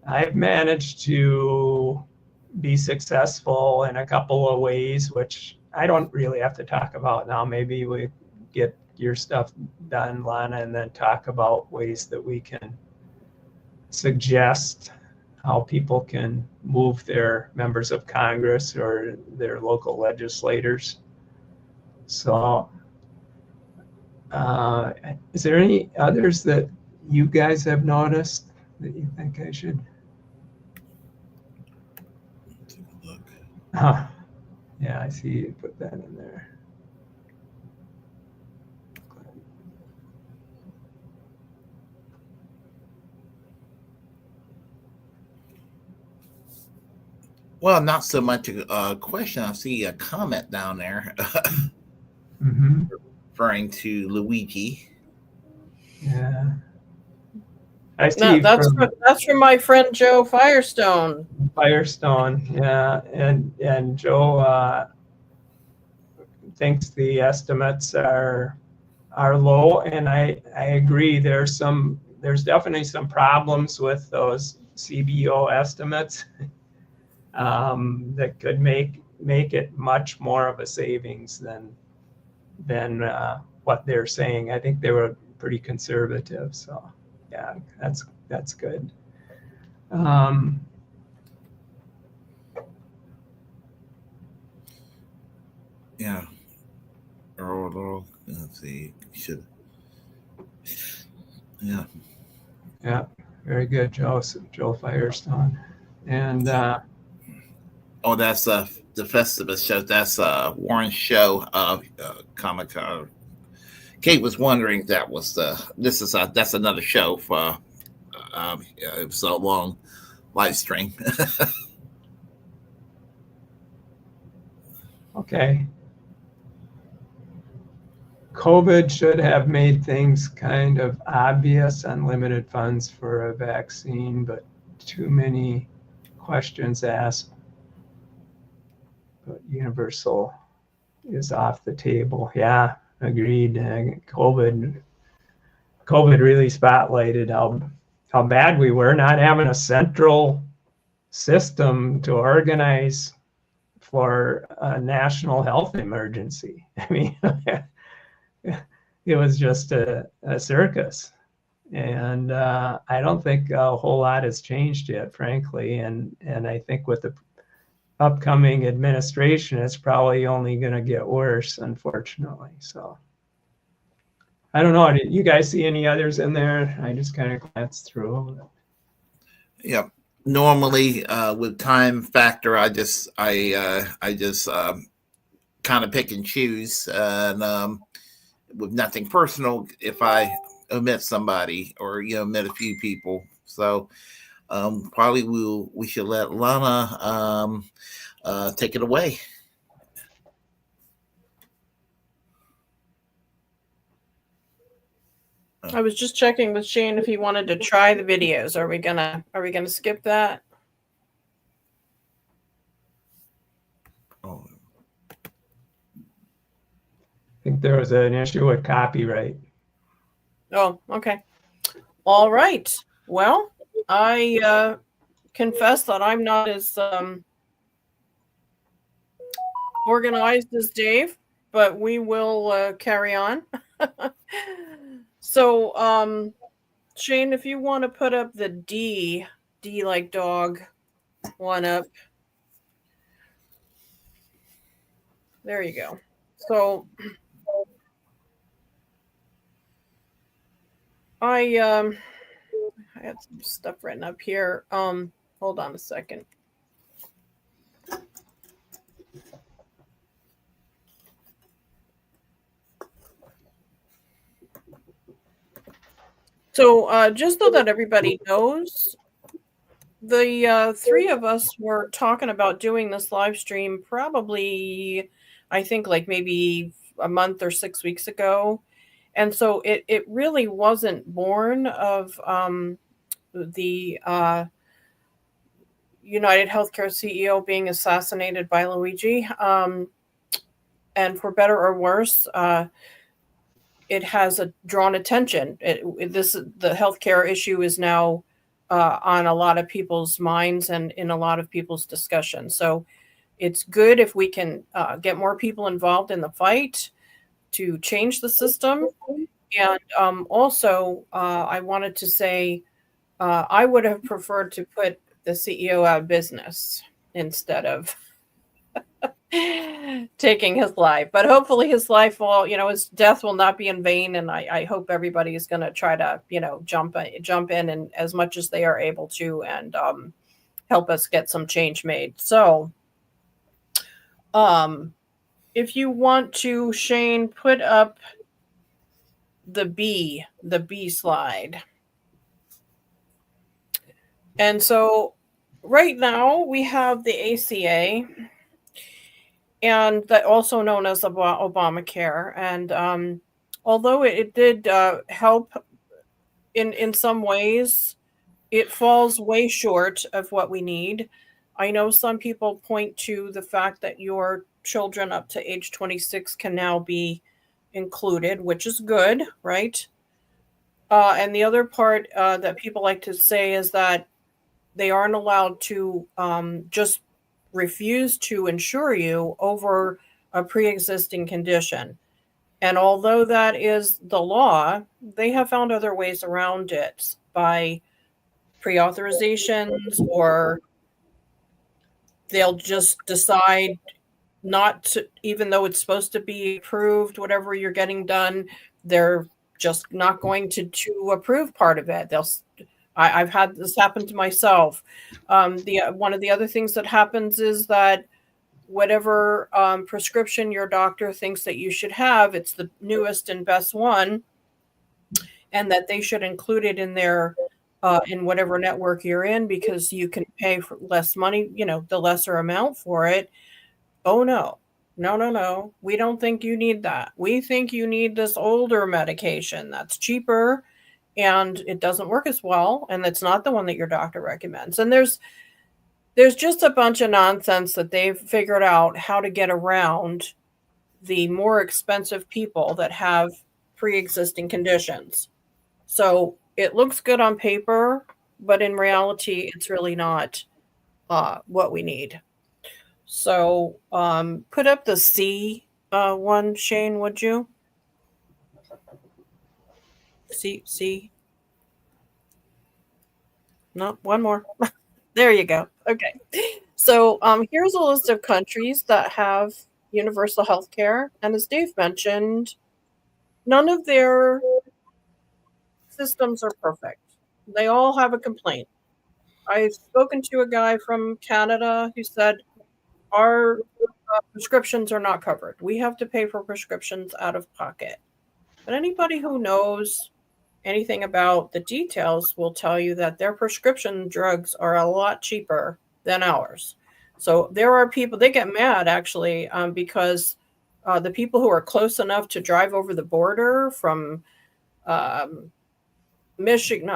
I've managed to be successful in a couple of ways, which I don't really have to talk about now. Maybe we get your stuff done, Lana, and then talk about ways that we can suggest how people can move their members of Congress or their local legislators. So is there any others that you guys have noticed that you think I should? Take a look. Yeah, I see you put that in there. Well, not so much a question. I see a comment down there Mm-hmm. referring to Luigi. Yeah. I see that's from my friend Joe Firestone. Firestone, yeah, and Joe thinks the estimates are low, and I agree. There's definitely some problems with those CBO estimates that could make it much more of a savings than what they're saying. I think they were pretty conservative. So yeah, that's good. Yeah. Earl, let's see. Yeah. Yeah, very good, Joe Firestone. And oh, that's the Festivus show. That's Warren's show. Comic. Kate was wondering if that was that's another show for. It was a long live stream. Okay. COVID should have made things kind of obvious, unlimited funds for a vaccine, but too many questions asked. But universal is off the table. Yeah, agreed. COVID really spotlighted how bad we were not having a central system to organize for a national health emergency. I mean, it was just a circus. And I don't think a whole lot has changed yet, frankly. And I think with the upcoming administration, it's probably only going to get worse, unfortunately. So I don't know. Did you guys see any others in there? I just kind of glanced through. Yeah. Normally, with time factor, I just kind of pick and choose, and with nothing personal, if I omit somebody or omit a few people. So probably we should let Lana take it away. I was just checking with Shane if he wanted to try the videos. Are we gonna skip that? Oh. I think there was an issue with copyright. Oh, okay. All right. Well, I confess that I'm not as organized as Dave, but we will carry on. So, Shane, if you want to put up the D like dog one up. There you go. So I had some stuff written up here. Hold on a second. So just so that everybody knows, the three of us were talking about doing this live stream probably, I think, like maybe a month or 6 weeks ago. And so it really wasn't born of the United Healthcare CEO being assassinated by Luigi. And for better or worse, it has drawn attention. The healthcare issue is now on a lot of people's minds and in a lot of people's discussion. So it's good if we can get more people involved in the fight to change the system. And also, I wanted to say I would have preferred to put the CEO out of business instead of taking his life. But hopefully his life will, his death will not be in vain. And I hope everybody is going to try to, jump in and as much as they are able to and help us get some change made. So if you want to, Shane, put up the B slide. And so right now we have the ACA, and that also known as Obamacare. And although it did help in some ways, it falls way short of what we need. I know some people point to the fact that your children up to age 26 can now be included, which is good, right? And the other part that people like to say is that they aren't allowed to just refuse to insure you over a pre-existing condition. And although that is the law, they have found other ways around it by pre-authorizations, or they'll just decide not to, even though it's supposed to be approved, whatever you're getting done, they're just not going to approve part of it. I've had this happen to myself. One of the other things that happens is that whatever prescription your doctor thinks that you should have, it's the newest and best one, and that they should include it in their in whatever network you're in, because you can pay for less money, the lesser amount for it. Oh no. We don't think you need that. We think you need this older medication that's cheaper and it doesn't work as well, and it's not the one that your doctor recommends. And there's just a bunch of nonsense that they've figured out how to get around the more expensive people that have pre-existing conditions. So it looks good on paper, but in reality, it's really not what we need. So put up the C one, Shane, would you? C. No, one more. There you go. Okay. So here's a list of countries that have universal health care. And as Dave mentioned, none of their systems are perfect. They all have a complaint. I've spoken to a guy from Canada who said, our prescriptions are not covered. We have to pay for prescriptions out of pocket. But anybody who knows anything about the details will tell you that their prescription drugs are a lot cheaper than ours. So there are people, they get mad actually because the people who are close enough to drive over the border from Michigan,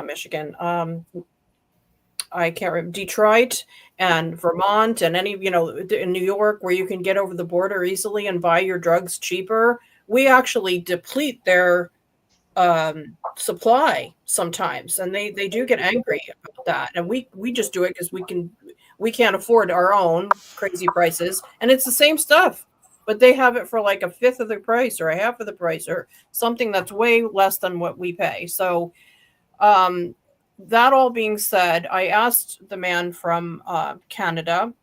I can't remember, Detroit and Vermont and any, in New York, where you can get over the border easily and buy your drugs cheaper. We actually deplete their supply sometimes, and they do get angry about that. And we just do it because we can't afford our own crazy prices, and it's the same stuff, but they have it for like a fifth of the price or a half of the price or something that's way less than what we pay. So that all being said, I asked the man from Canada,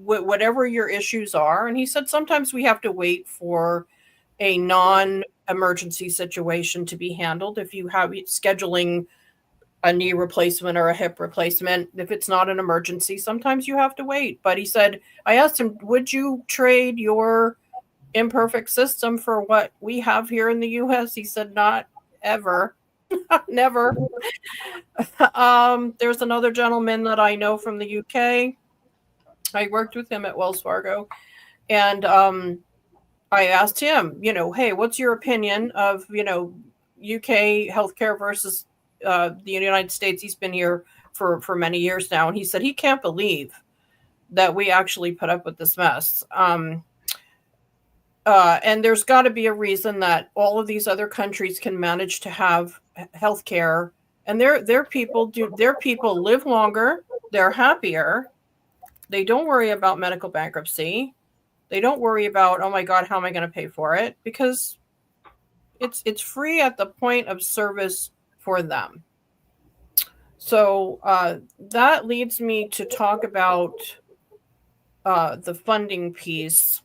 whatever your issues are, and he said sometimes we have to wait for a non-emergency situation to be handled. If you have scheduling a knee replacement or a hip replacement, if it's not an emergency, sometimes you have to wait. But he said, I asked him, would you trade your imperfect system for what we have here in the US? He said, not ever. Never. There's another gentleman that I know from the UK. I worked with him at Wells Fargo, and I asked him, hey, what's your opinion of, UK healthcare versus the United States? He's been here for many years now, and he said he can't believe that we actually put up with this mess. And there's got to be a reason that all of these other countries can manage to have healthcare, and their people live longer, they're happier, they don't worry about medical bankruptcy. They don't worry about, oh my God, how am I going to pay for it? Because it's free at the point of service for them. So that leads me to talk about the funding piece.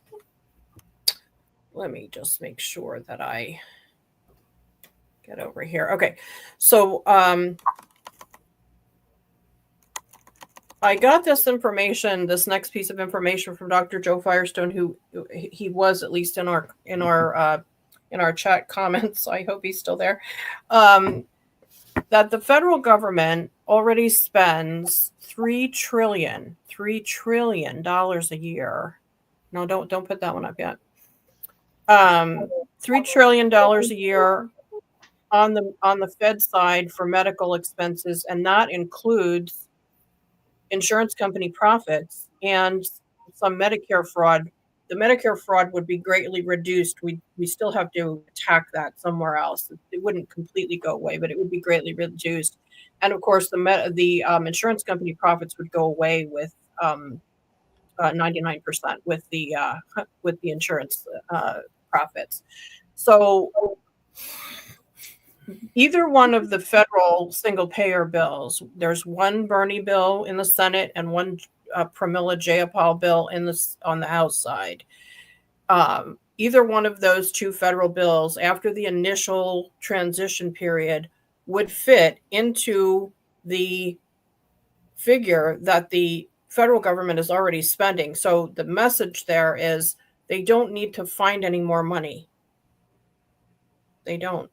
Let me just make sure that I get over here. Okay, so I got this next piece of information from Dr. Joe Firestone, who he was at least in our chat comments. So I hope he's still there. That the federal government already spends $3 trillion a year. No, don't put that one up yet. $3 trillion a year on the Fed side for medical expenses, and that includes insurance company profits and some Medicare fraud. The Medicare fraud would be greatly reduced. We still have to attack that somewhere else. It wouldn't completely go away, but it would be greatly reduced. And of course, the insurance company profits would go away with 99% with the insurance profits. So either one of the federal single payer bills, there's one Bernie bill in the Senate and one Pramila Jayapal bill on the House side. Either one of those two federal bills, after the initial transition period, would fit into the figure that the federal government is already spending. So the message there is they don't need to find any more money. They don't.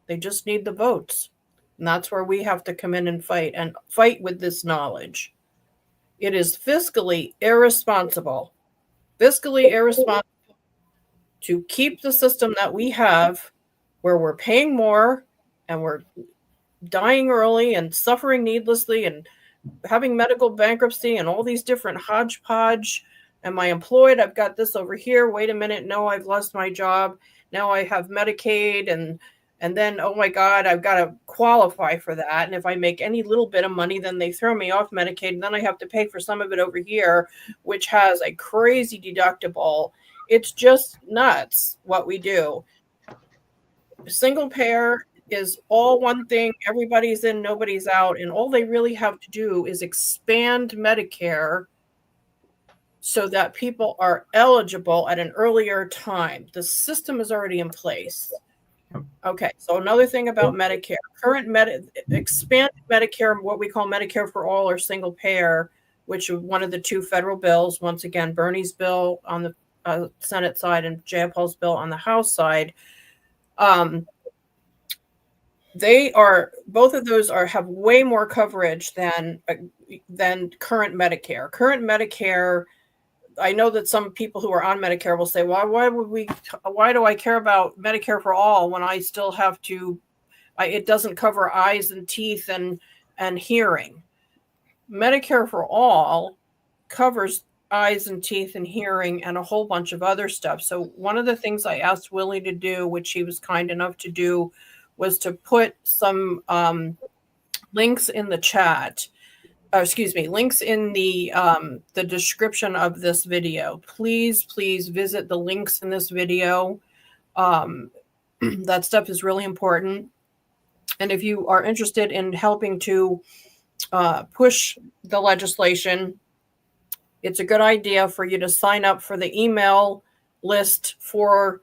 They just need the votes. And that's where we have to come in and fight with this knowledge. It is fiscally irresponsible to keep the system that we have where we're paying more and we're dying early and suffering needlessly and having medical bankruptcy and all these different hodgepodge. Am I employed? I've got this over here. Wait a minute. No, I've lost my job. Now I have Medicaid and then, oh my God, I've got to qualify for that. And if I make any little bit of money, then they throw me off Medicaid. And then I have to pay for some of it over here, which has a crazy deductible. It's just nuts what we do. Single payer is all one thing. Everybody's in, nobody's out. And all they really have to do is expand Medicare so that people are eligible at an earlier time. The system is already in place. Okay, so another thing about Medicare, expanded Medicare, what we call Medicare for all or single payer, which is one of the two federal bills, once again, Bernie's bill on the Senate side and Jayapal's bill on the House side. Both of those have way more coverage than current Medicare. Current Medicare, I know that some people who are on Medicare will say, why do I care about Medicare for all when I still have to, it doesn't cover eyes and teeth and hearing. Medicare for all covers eyes and teeth and hearing and a whole bunch of other stuff. So one of the things I asked Willie to do, which he was kind enough to do, was to put some links in the chat. Links in the description of this video. Please visit the links in this video. That stuff is really important. And if you are interested in helping to push the legislation, it's a good idea for you to sign up for the email list for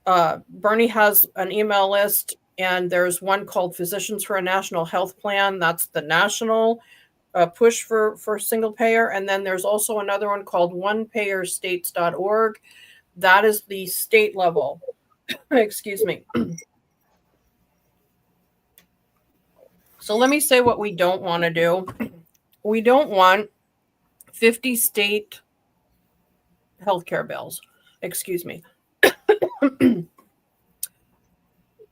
Bernie has an email list, and there's one called Physicians for a National Health Plan. That's the national push for single payer. And then there's also another one called onepayerstates.org. That is the state level. Excuse me. So let me say what we don't want to do. We don't want 50 state healthcare bills. Excuse me.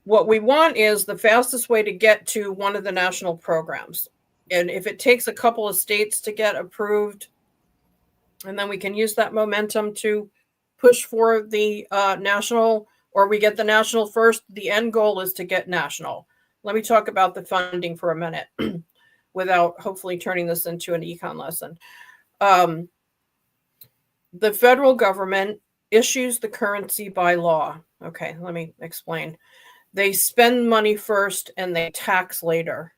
What we want is the fastest way to get to one of the national programs. And if it takes a couple of states to get approved, and then we can use that momentum to push for the national, or we get the national first, the end goal is to get national. Let me talk about the funding for a minute without hopefully turning this into an econ lesson. The federal government issues the currency by law. Okay, let me explain. They spend money first and they tax later.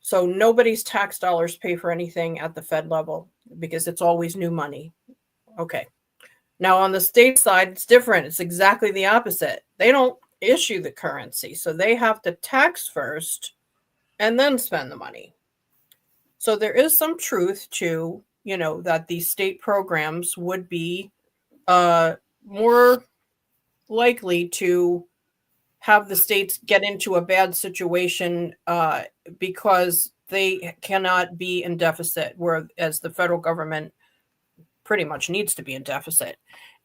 So nobody's tax dollars pay for anything at the Fed level because it's always new money. Okay. Now on the state side, it's different. It's exactly the opposite. They don't issue the currency. So they have to tax first and then spend the money. So there is some truth to, that these state programs would be more likely to have the states get into a bad situation because they cannot be in deficit, whereas the federal government pretty much needs to be in deficit.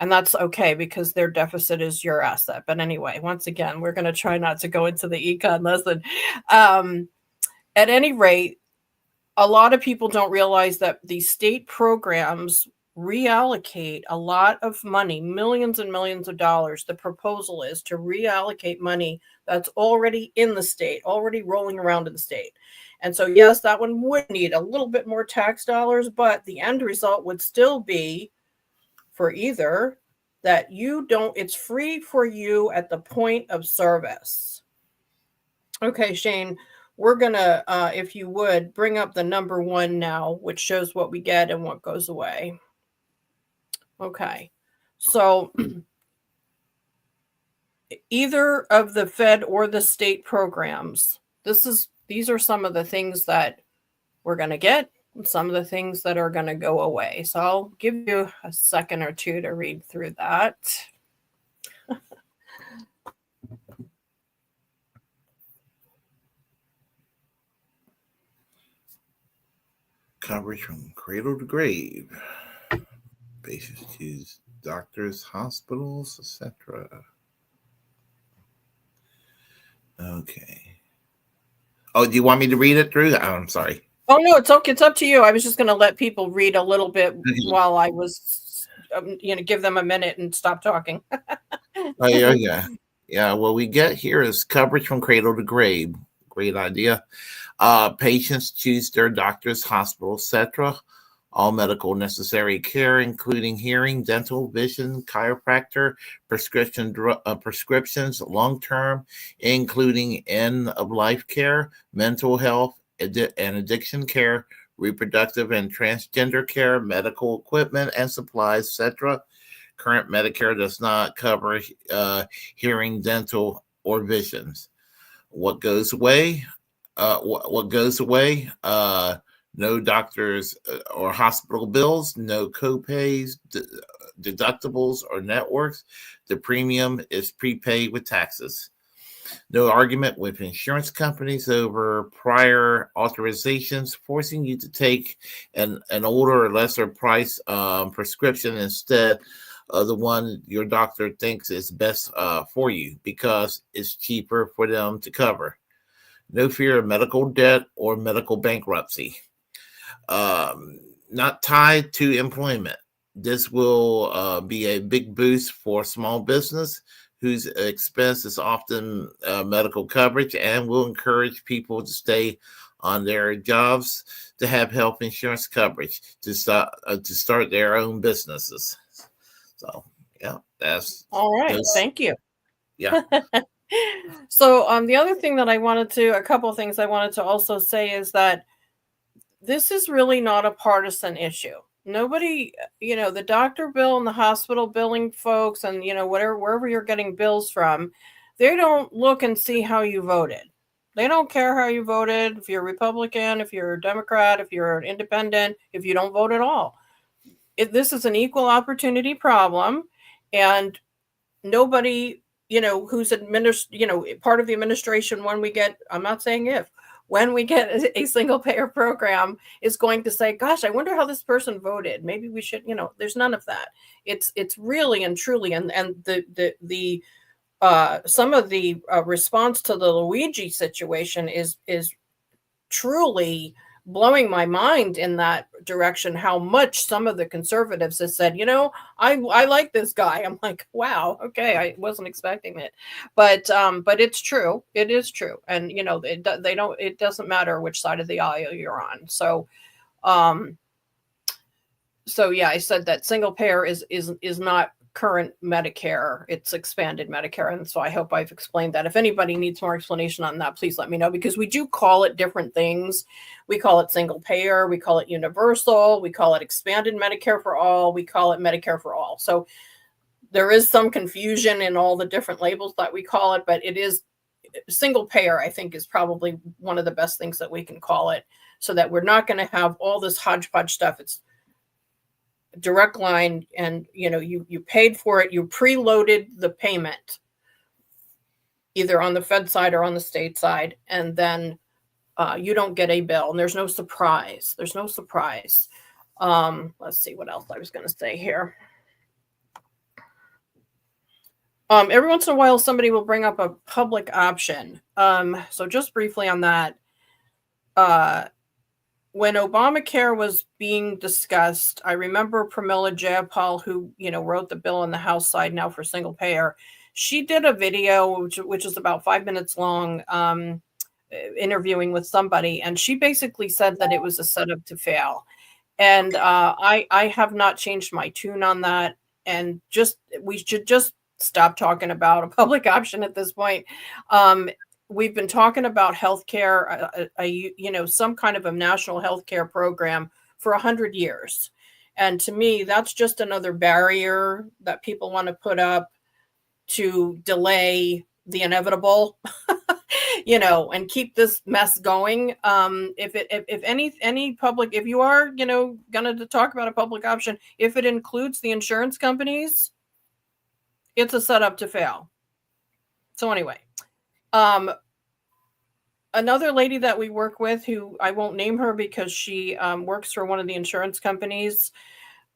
And that's okay because their deficit is your asset. But anyway, once again, we're going to try not to go into the econ lesson. At any rate, a lot of people don't realize that these state programs reallocate a lot of money, millions and millions of dollars. The proposal is to reallocate money that's already in the state, already rolling around in the state. And so, yes, that one would need a little bit more tax dollars, but the end result would still be for either that it's free for you at the point of service. Okay, Shane, we're going to, if you would, bring up the number 1 now, which shows what we get and what goes away. Okay, so either of the Fed or the state programs, these are some of the things that we're going to get, and some of the things that are going to go away. So I'll give you a second or two to read through that. Coverage from cradle to grave. Patients choose doctors, hospitals, etc. Okay. Oh, do you want me to read it through? I'm sorry. Oh, no, it's okay. It's up to you. I was just going to let people read a little bit while I was, give them a minute and stop talking. Oh, yeah. Yeah, what we get here is coverage from cradle to grave. Great idea. Patients choose their doctors, hospitals, etc. All medical necessary care, including hearing, dental, vision, chiropractor, prescriptions, long-term, including end-of-life care, mental health and addiction care, reproductive and transgender care, medical equipment and supplies, etc. Current Medicare does not cover hearing, dental, or visions. What goes away? What goes away? No doctors or hospital bills, no copays, deductibles, or networks. The premium is prepaid with taxes. No argument with insurance companies over prior authorizations, forcing you to take an older or lesser price prescription instead of the one your doctor thinks is best for you because it's cheaper for them to cover. No fear of medical debt or medical bankruptcy. Not tied to employment. This will be a big boost for small business whose expense is often medical coverage, and will encourage people to stay on their jobs to have health insurance coverage to start their own businesses. So, yeah, that's all right. Thank you. Yeah. So, the other thing that a couple of things I wanted to also say is that this is really not a partisan issue. Nobody, the doctor bill and the hospital billing folks and, wherever you're getting bills from, they don't look and see how you voted. They don't care how you voted, if you're Republican, if you're a Democrat, if you're an independent, if you don't vote at all. This is an equal opportunity problem, and nobody, who's part of the administration when we get, I'm not saying if, when we get a single payer program is going to say, gosh, I wonder how this person voted. Maybe we should, there's none of that. It's really and truly, and the some of the response to the Luigi situation is truly blowing my mind in that direction, how much some of the conservatives have said, I like this guy. I'm like, wow, okay, I wasn't expecting it. But it's true. It is true. And it doesn't matter which side of the aisle you're on. So yeah, I said that single payer is not current Medicare, it's expanded Medicare. And so I hope I've explained that. If anybody needs more explanation on that, please let me know, because we do call it different things. We call it single payer, we call it universal, we call it expanded Medicare for all, we call it Medicare for all. So there is some confusion in all the different labels that we call it, but it is single payer, I think, is probably one of the best things that we can call it, so that we're not going to have all this hodgepodge stuff. It's direct line, and you paid for it, you preloaded the payment either on the Fed side or on the state side, and then you don't get a bill, and there's no surprise. Let's see what else I was going to say here. Every once in a while, somebody will bring up a public option. So just briefly on that, when Obamacare was being discussed, I remember Pramila Jayapal, who wrote the bill on the House side now for single payer. She did a video which is about 5 minutes long, interviewing with somebody, and she basically said that it was a setup to fail. And I have not changed my tune on that. And we should just stop talking about a public option at this point. We've been talking about healthcare, some kind of a national healthcare program for 100 years. And to me, that's just another barrier that people want to put up to delay the inevitable, and keep this mess going. If you are, going to talk about a public option, if it includes the insurance companies, it's a setup to fail. So anyway, another lady that we work with, who I won't name her because she works for one of the insurance companies,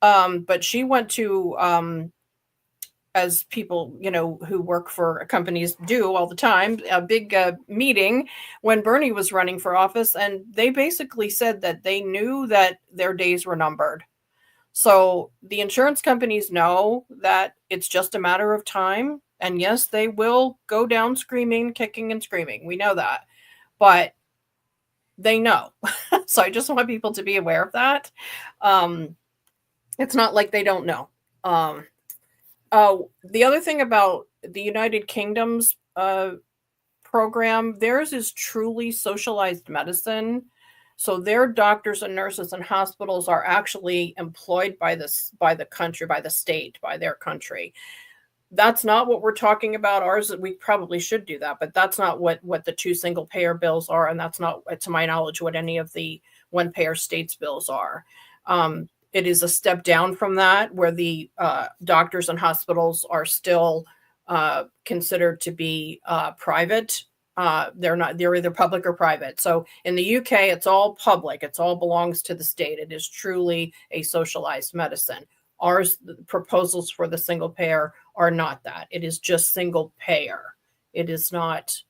but she went to, as people, who work for companies do all the time, a big meeting when Bernie was running for office. And they basically said that they knew that their days were numbered. So the insurance companies know that it's just a matter of time. And yes, they will go down screaming, kicking and screaming. We know that. But they know. So I just want people to be aware of that. It's not like they don't know. The other thing about the United Kingdom's program, theirs is truly socialized medicine. So their doctors and nurses and hospitals are actually employed by the country, by the state, by their country. That's not what we're talking about. Ours, we probably should do that, but that's not what the two single payer bills are. And that's not, to my knowledge, what any of the one payer states bills are. It is a step down from that, where the doctors and hospitals are still considered to be private. They're either public or private. So in the UK, it's all public. It's all belongs to the state. It is truly a socialized medicine. Ours, the proposals for the single payer are not that. It is just single payer. It is not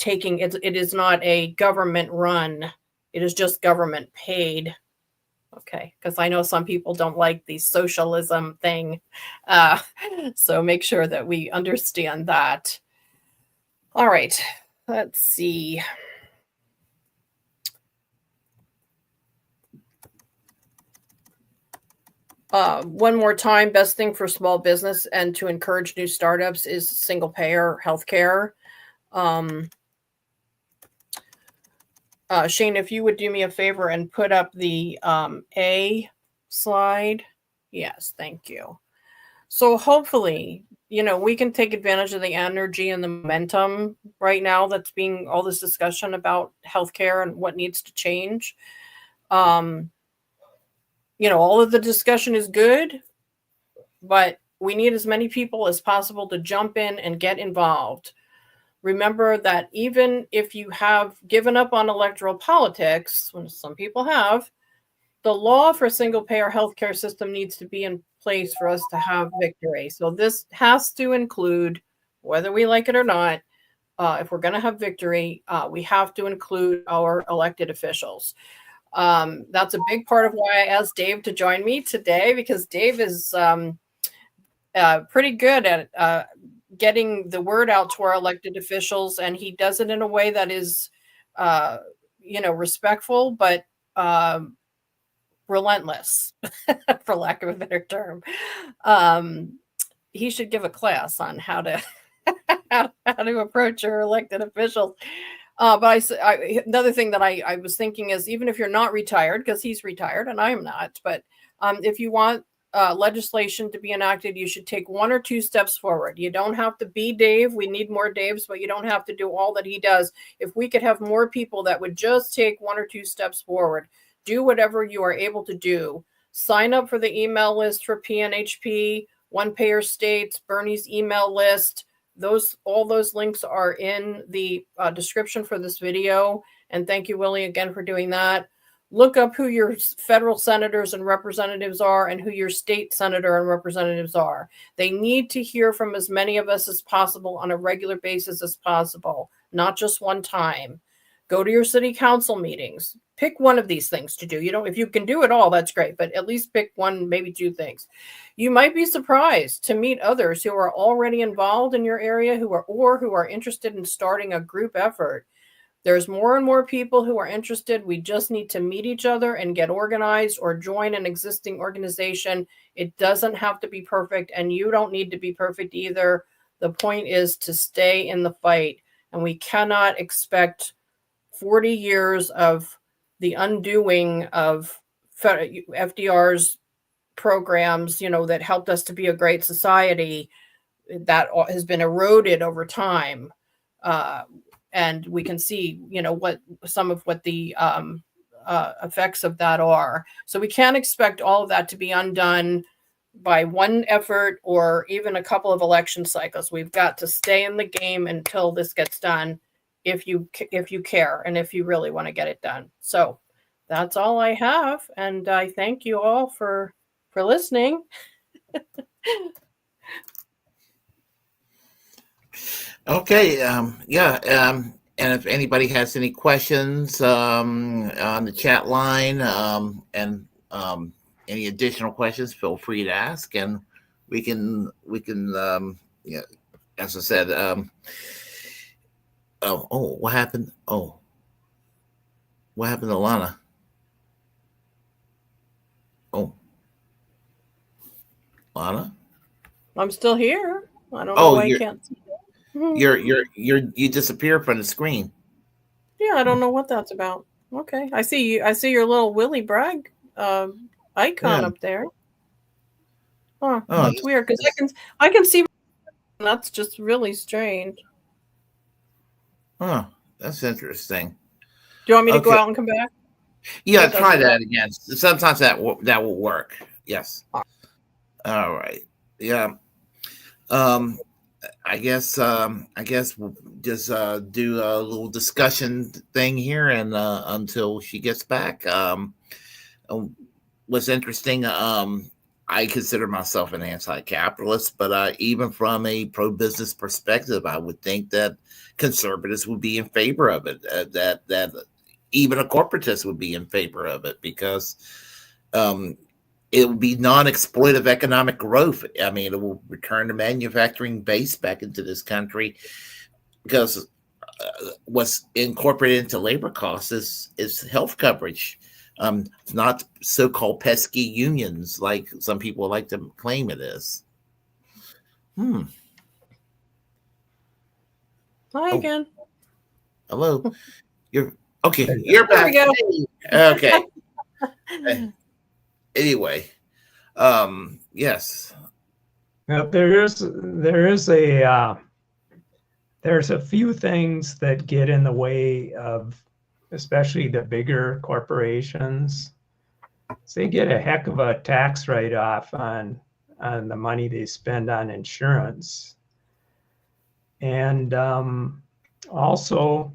it is not a government run. It is just government paid. Okay, because I know some people don't like the socialism thing. So make sure that we understand that. All right, let's see. One more time, best thing for small business and to encourage new startups is single payer healthcare. Shane, if you would do me a favor and put up the A slide. Yes, thank you. So hopefully, we can take advantage of the energy and the momentum right now that's being all this discussion about healthcare and what needs to change. All of the discussion is good, but we need as many people as possible to jump in and get involved. Remember that even if you have given up on electoral politics, when some people have, the law for single-payer healthcare system needs to be in place for us to have victory. So this has to include, whether we like it or not, if we're going to have victory, we have to include our elected officials. That's a big part of why I asked Dave to join me today, because Dave is pretty good at getting the word out to our elected officials, and he does it in a way that is, respectful, but relentless, for lack of a better term. He should give a class on how to how to approach your elected officials. But another thing that I was thinking is, even if you're not retired, because he's retired and I am not, but if you want legislation to be enacted, you should take one or two steps forward. You don't have to be Dave. We need more Daves, but you don't have to do all that he does. If we could have more people that would just take one or two steps forward, do whatever you are able to do. Sign up for the email list for PNHP, One Payer States, Bernie's email list. All those links are in the description for this video. And thank you, Willie, again for doing that. look up who your federal senators and representatives are and who your state senator and representatives are. They need to hear from as many of us as possible on a regular basis as possible, not just one time. Go to your city council meetings. Pick one of these things to do. You know, if you can do it all, that's great, but at least pick one, maybe two things. You might be surprised to meet others who are already involved in your area who are interested in starting a group effort. There's more and more people who are interested. We just need to meet each other and get organized or join an existing organization. It doesn't have to be perfect, and you don't need to be perfect either. The point is to stay in the fight, and we cannot expect 40 years of the undoing of FDR's programs, you know, that helped us to be a great society, that has been eroded over time. And we can see, you know, what some of what the effects of that are. So we can't expect all of that to be undone by one effort or even a couple of election cycles. We've got to stay in the game until this gets done, if you care and if you really want to get it done. So that's all I have, and I thank you all for listening. Okay. And if anybody has any questions on the chat line and any additional questions, feel free to ask, and we can yeah, as I said, what happened? What happened to Lana? Lana? I'm still here. I don't know why I can't see it. You disappeared from the screen. Yeah, I don't know what that's about. Okay. I see you. I see your little Willy Bragg icon up there. Oh, that's weird, because I can see. That's just really strange. That's interesting. Do you want me to go out and come back? Yeah, try that again. Sometimes that will work. Yes. All right. Yeah. I guess we'll just do a little discussion thing here, and until she gets back. What's interesting, I consider myself an anti-capitalist, but even from a pro-business perspective, I would think that conservatives would be in favor of it. That even a corporatist would be in favor of it, because it will be non-exploitive economic growth. I mean, it will return the manufacturing base back into this country, because what's incorporated into labor costs is health coverage, not so-called pesky unions like some people like to claim it is. Hi again. Hello. You're okay. You're back. There we go. Okay. Anyway, yes. Now, there's a few things that get in the way of, especially the bigger corporations. So they get a heck of a tax write-off on the money they spend on insurance. And also,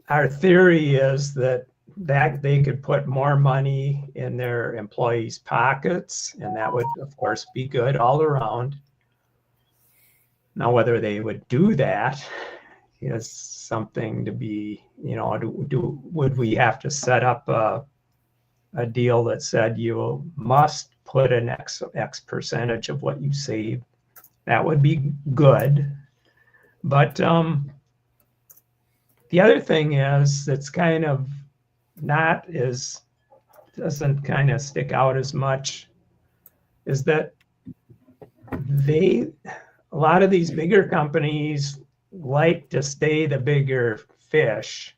our theory is that they could put more money in their employees' pockets, and that would, of course, be good all around. Now, whether they would do that is something to be, would we have to set up a deal that said you must put an X percentage of what you save? That would be good. But the other thing is, that's kind of doesn't kind of stick out as much, is that a lot of these bigger companies like to stay the bigger fish,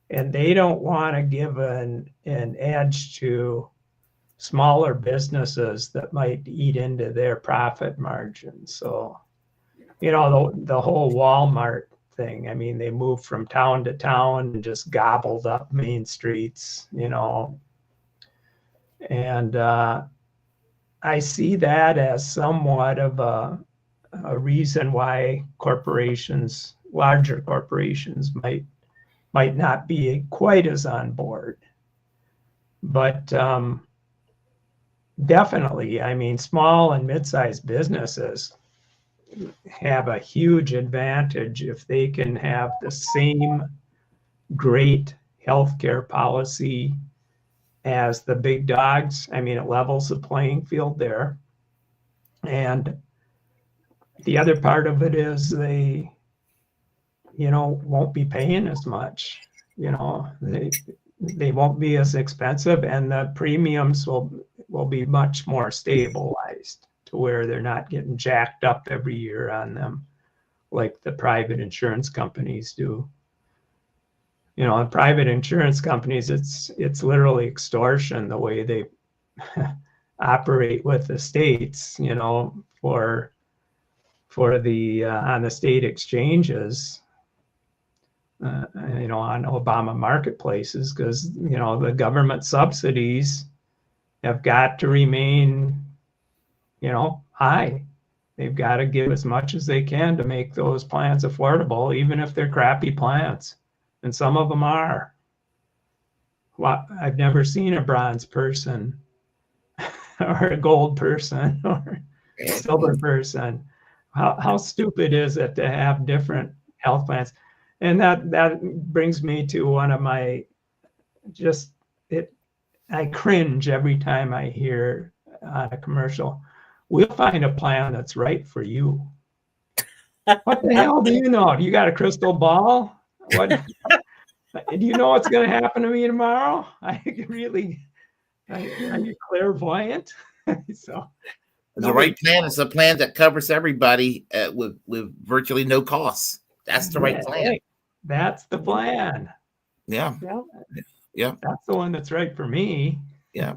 and they don't want to give an edge to smaller businesses that might eat into their profit margin. So, the whole Walmart thing, I mean, they moved from town to town and just gobbled up main streets, and I see that as somewhat of a reason why larger corporations might might not be quite as on board. But definitely, I mean, small and mid-sized businesses have a huge advantage if they can have the same great healthcare policy as the big dogs. I mean, it levels the playing field there. And the other part of it is they, won't be paying as much. They won't be as expensive, and the premiums will be much more stabilized to where they're not getting jacked up every year on them like the private insurance companies do. In private insurance companies, it's literally extortion the way they operate with the states, for the on the state exchanges, on Obama marketplaces, because the government subsidies have got to remain, high. They've got to give as much as they can to make those plans affordable, even if they're crappy plans. And some of them are. Well, I've never seen a bronze person or a gold person or a silver person. How stupid is it to have different health plans? And that brings me to one of my I cringe every time I hear on a commercial, we'll find a plan that's right for you. What the hell do you know? Do you got a crystal ball? What do you know what's going to happen to me tomorrow? Are you clairvoyant? So the right plan is a plan that covers everybody with virtually no costs. That's the right plan. That's the plan. Yeah. That's the one that's right for me. Yeah.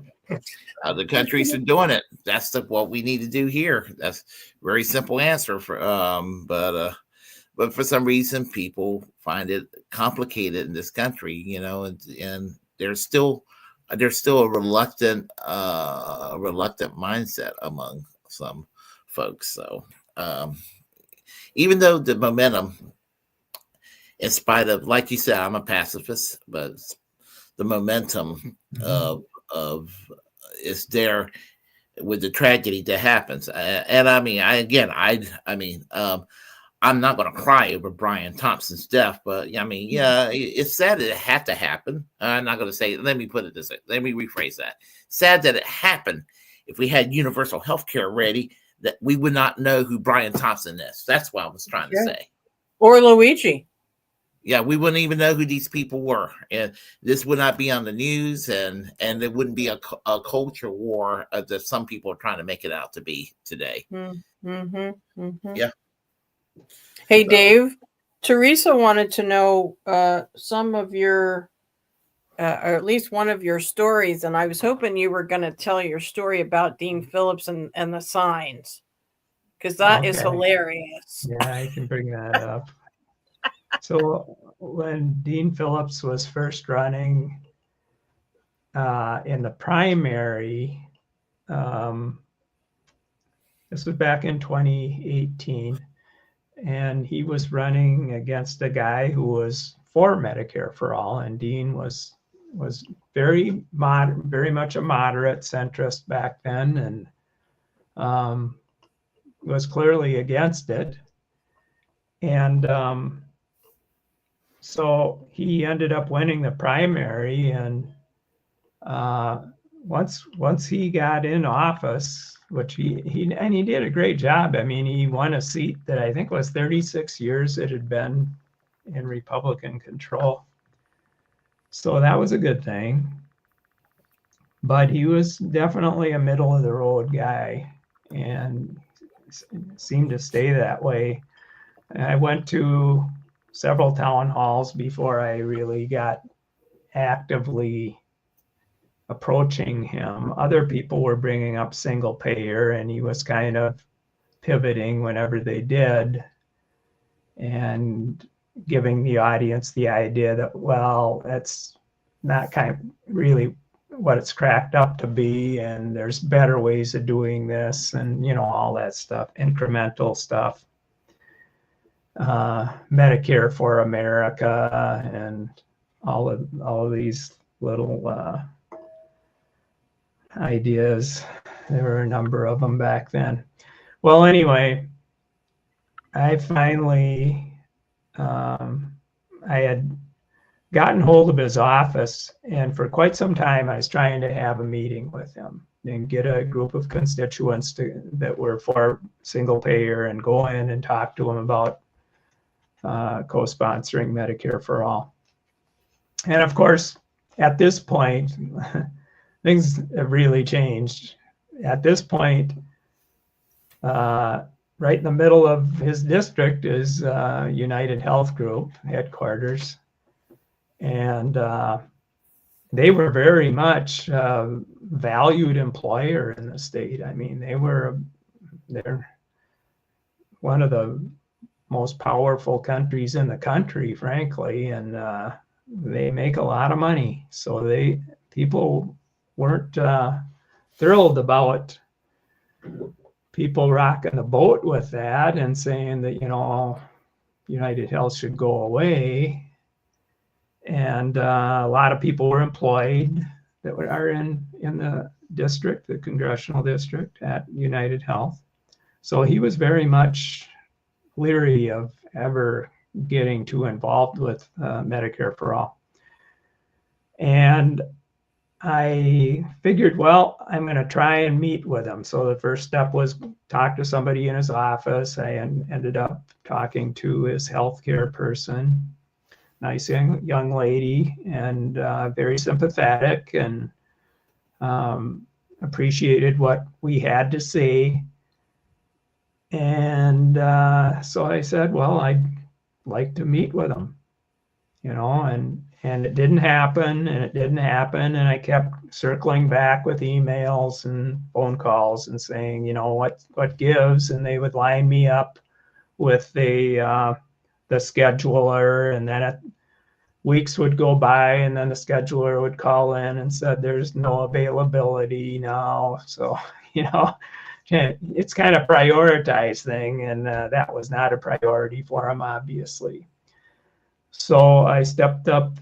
Other countries are doing it. That's what we need to do here. That's a very simple answer for but for some reason people find it complicated in this country, and there's still a reluctant mindset among some folks. So even though the momentum, in spite of, like you said, I'm a pacifist, but the momentum of is there with the tragedy that happens. And I mean, I'm not going to cry over Brian Thompson's death, but it's sad that it had to happen. I'm not going to say, let me put it this way. Let me rephrase that. Sad that it happened. If we had universal health care ready, that we would not know who Brian Thompson is. That's what I was trying to say. Or Luigi. Yeah, we wouldn't even know who these people were. And this would not be on the news, and there wouldn't be a culture war that some people are trying to make it out to be today. Yeah. Hey, Dave, Teresa wanted to know some of your, or at least one of your stories, and I was hoping you were going to tell your story about Dean Phillips and the signs, because that is hilarious. Yeah, I can bring that up. So when Dean Phillips was first running in the primary, this was back in 2018, and he was running against a guy who was for Medicare for all, and Dean was very much a moderate centrist back then, and was clearly against it. And so he ended up winning the primary, and once he got in office, which he did a great job. I mean, he won a seat that I think was 36 years it had been in Republican control. So that was a good thing. But he was definitely a middle of the road guy and seemed to stay that way. And I went to several town halls before I really got actively approaching him. Other people were bringing up single payer, and he was kind of pivoting whenever they did and giving the audience the idea that, well, that's not kind of really what it's cracked up to be, and there's better ways of doing this, and all that stuff, incremental stuff. Medicare for America and all of these little ideas. There were a number of them back then. Well, anyway, I finally, I had gotten hold of his office, and for quite some time I was trying to have a meeting with him and get a group of constituents that were for single payer and go in and talk to them about co-sponsoring Medicare for all. And of course, at this point, things have really changed. At this point, right in the middle of his district is United Health Group headquarters. And they were very much a valued employer in the state. I mean, they're one of the most powerful countries in the country, frankly, and they make a lot of money. So people weren't thrilled about people rocking the boat with that and saying that, United Health should go away. And a lot of people were employed that are in the district, the congressional district at United Health. So he was very much leery of ever getting too involved with Medicare for all. And I figured, well, I'm going to try and meet with him. So the first step was talk to somebody in his office. I ended up talking to his healthcare person, nice young lady, and very sympathetic, and appreciated what we had to say. And so I said, well, I'd like to meet with him, and it didn't happen, and I kept circling back with emails and phone calls and saying, what gives, and they would line me up with the scheduler, and then weeks would go by, and then the scheduler would call in and said there's no availability now. So it's kind of prioritized thing, and that was not a priority for him, obviously. So I stepped up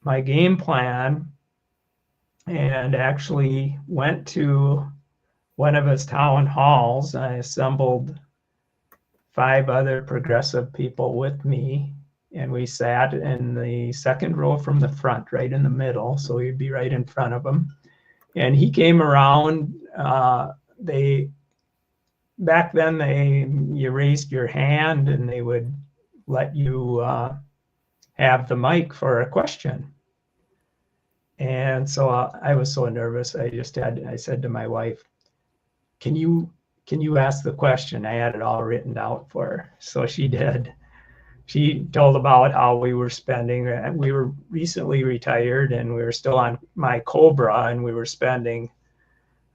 my game plan and actually went to one of his town halls. I assembled 5 other progressive people with me, and we sat in the second row from the front, right in the middle, so he'd be right in front of him. And he came around. Back then you raised your hand and they would let you have the mic for a question. And so I was so nervous. I said to my wife, can you ask the question? I had it all written out for her. So she did. She told about how we were spending. We were recently retired and we were still on my COBRA, and we were spending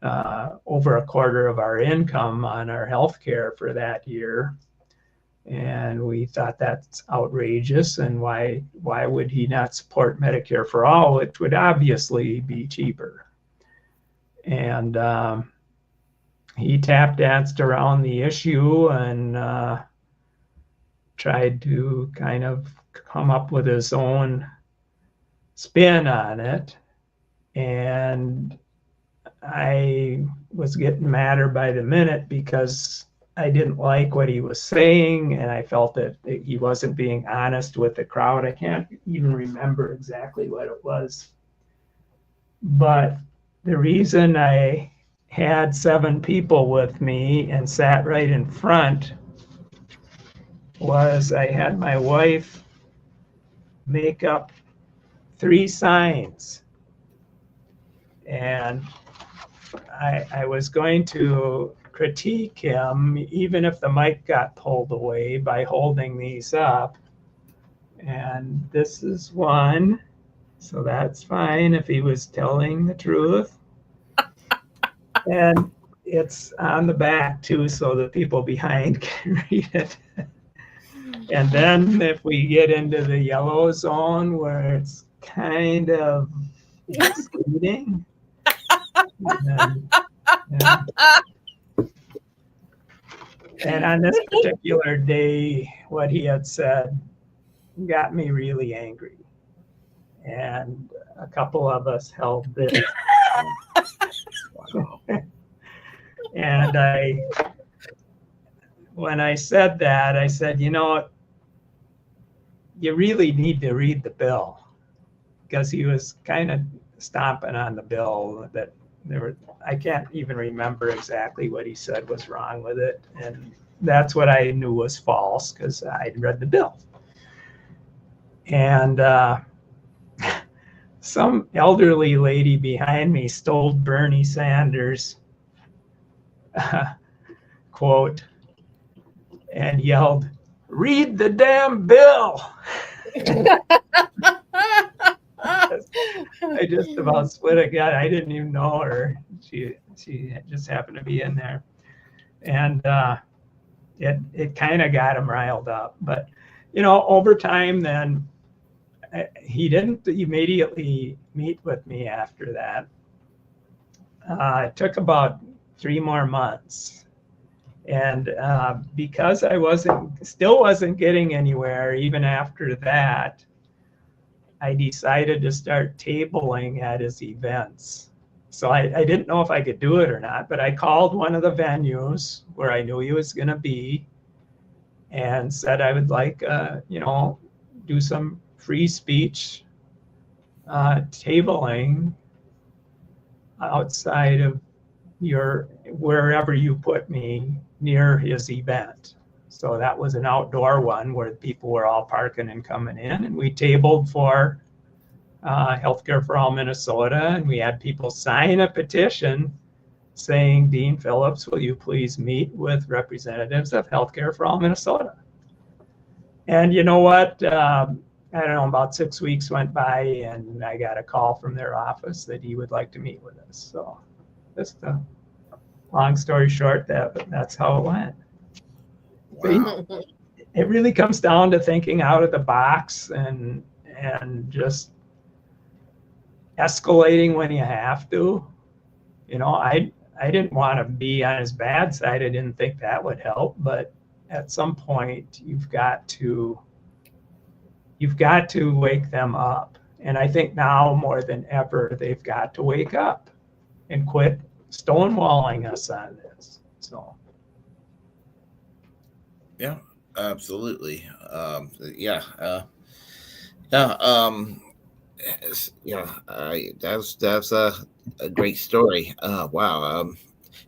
over a quarter of our income on our health care for that year. And we thought that's outrageous, and why would he not support Medicare for all, which would obviously be cheaper. And he tap danced around the issue and tried to kind of come up with his own spin on it. And I was getting madder by the minute because I didn't like what he was saying, and I felt that he wasn't being honest with the crowd. I can't even remember exactly what it was. But the reason I had 7 people with me and sat right in front was I had my wife make up 3 signs. And I was going to critique him, even if the mic got pulled away, by holding these up. And this is one, so that's fine if he was telling the truth. And it's on the back too, so the people behind can read it. And then if we get into the yellow zone where it's kind of misleading, And on this particular day, what he had said got me really angry. And a couple of us held this. Wow. And when I said that, I said, you really need to read the bill, because he was kind of stomping on the bill that I can't even remember exactly what he said was wrong with it. And that's what I knew was false, because I'd read the bill. And some elderly lady behind me stole Bernie Sanders' quote and yelled, "Read the damn bill." I just about split a gut. I didn't even know her. She just happened to be in there. And it kind of got him riled up. But, over time then, he didn't immediately meet with me after that. It took about 3 more months. And because I still wasn't getting anywhere even after that, I decided to start tabling at his events. So I didn't know if I could do it or not, but I called one of the venues where I knew he was going to be and said I would like, do some free speech tabling outside of wherever you put me near his event. So that was an outdoor one where people were all parking and coming in, and we tabled for Healthcare for All Minnesota, and we had people sign a petition saying, "Dean Phillips, will you please meet with representatives of Healthcare for All Minnesota?" And you know what? I don't know, about 6 weeks went by, and I got a call from their office that he would like to meet with us. So just a long story short, that's how it went. Wow. It really comes down to thinking out of the box and just escalating when you have to. I didn't want to be on his bad side. I didn't think that would help, but at some point you've got to wake them up. And I think now more than ever, they've got to wake up and quit stonewalling us on this. So. Yeah, absolutely. That's a great story. Wow.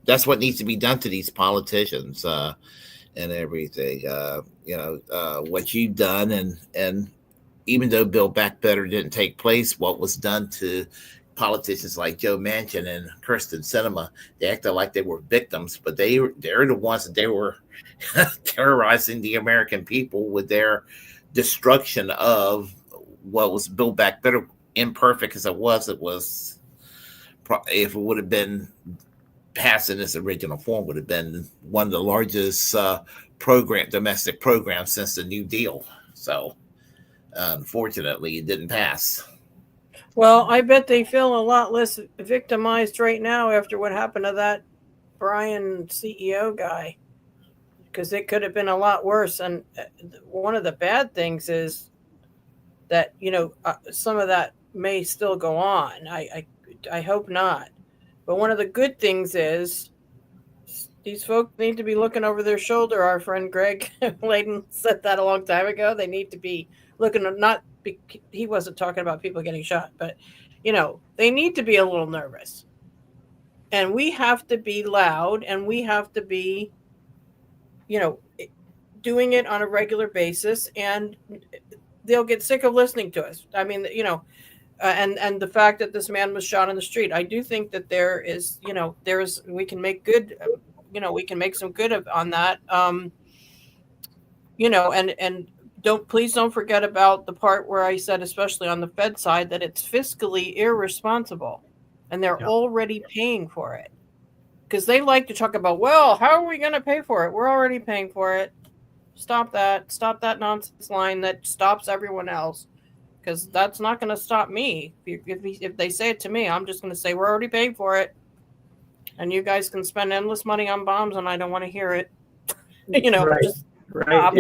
That's what needs to be done to these politicians and everything. What you've done, and even though Build Back Better didn't take place, what was done to politicians like Joe Manchin and Kirsten Sinema, they acted like they were victims, but they're the ones that they were terrorizing the American people with their destruction of what was Build Back Better. Imperfect as it was, if it would have been passed in its original form, would have been one of the largest domestic programs since the New Deal. So unfortunately, it didn't pass. Well, I bet they feel a lot less victimized right now after what happened to that Brian CEO guy, because it could have been a lot worse. And one of the bad things is that, some of that may still go on. I hope not. But one of the good things is these folks need to be looking over their shoulder. Our friend Greg Layden said that a long time ago. They need to be looking, he wasn't talking about people getting shot, but, they need to be a little nervous. And we have to be loud, and we have to be, doing it on a regular basis, and they'll get sick of listening to us. I mean, and the fact that this man was shot in the street, I do think that we can make good, we can make some good on that. And please don't forget about the part where I said, especially on the Fed side, that it's fiscally irresponsible, and they're already paying for it, because they like to talk about, well, how are we going to pay for it? We're already paying for it. Stop that nonsense line that stops everyone else, because that's not going to stop me. If they say it to me, I'm just going to say, we're already paying for it, and you guys can spend endless money on bombs, and I don't want to hear it. Right. Just Right. stop.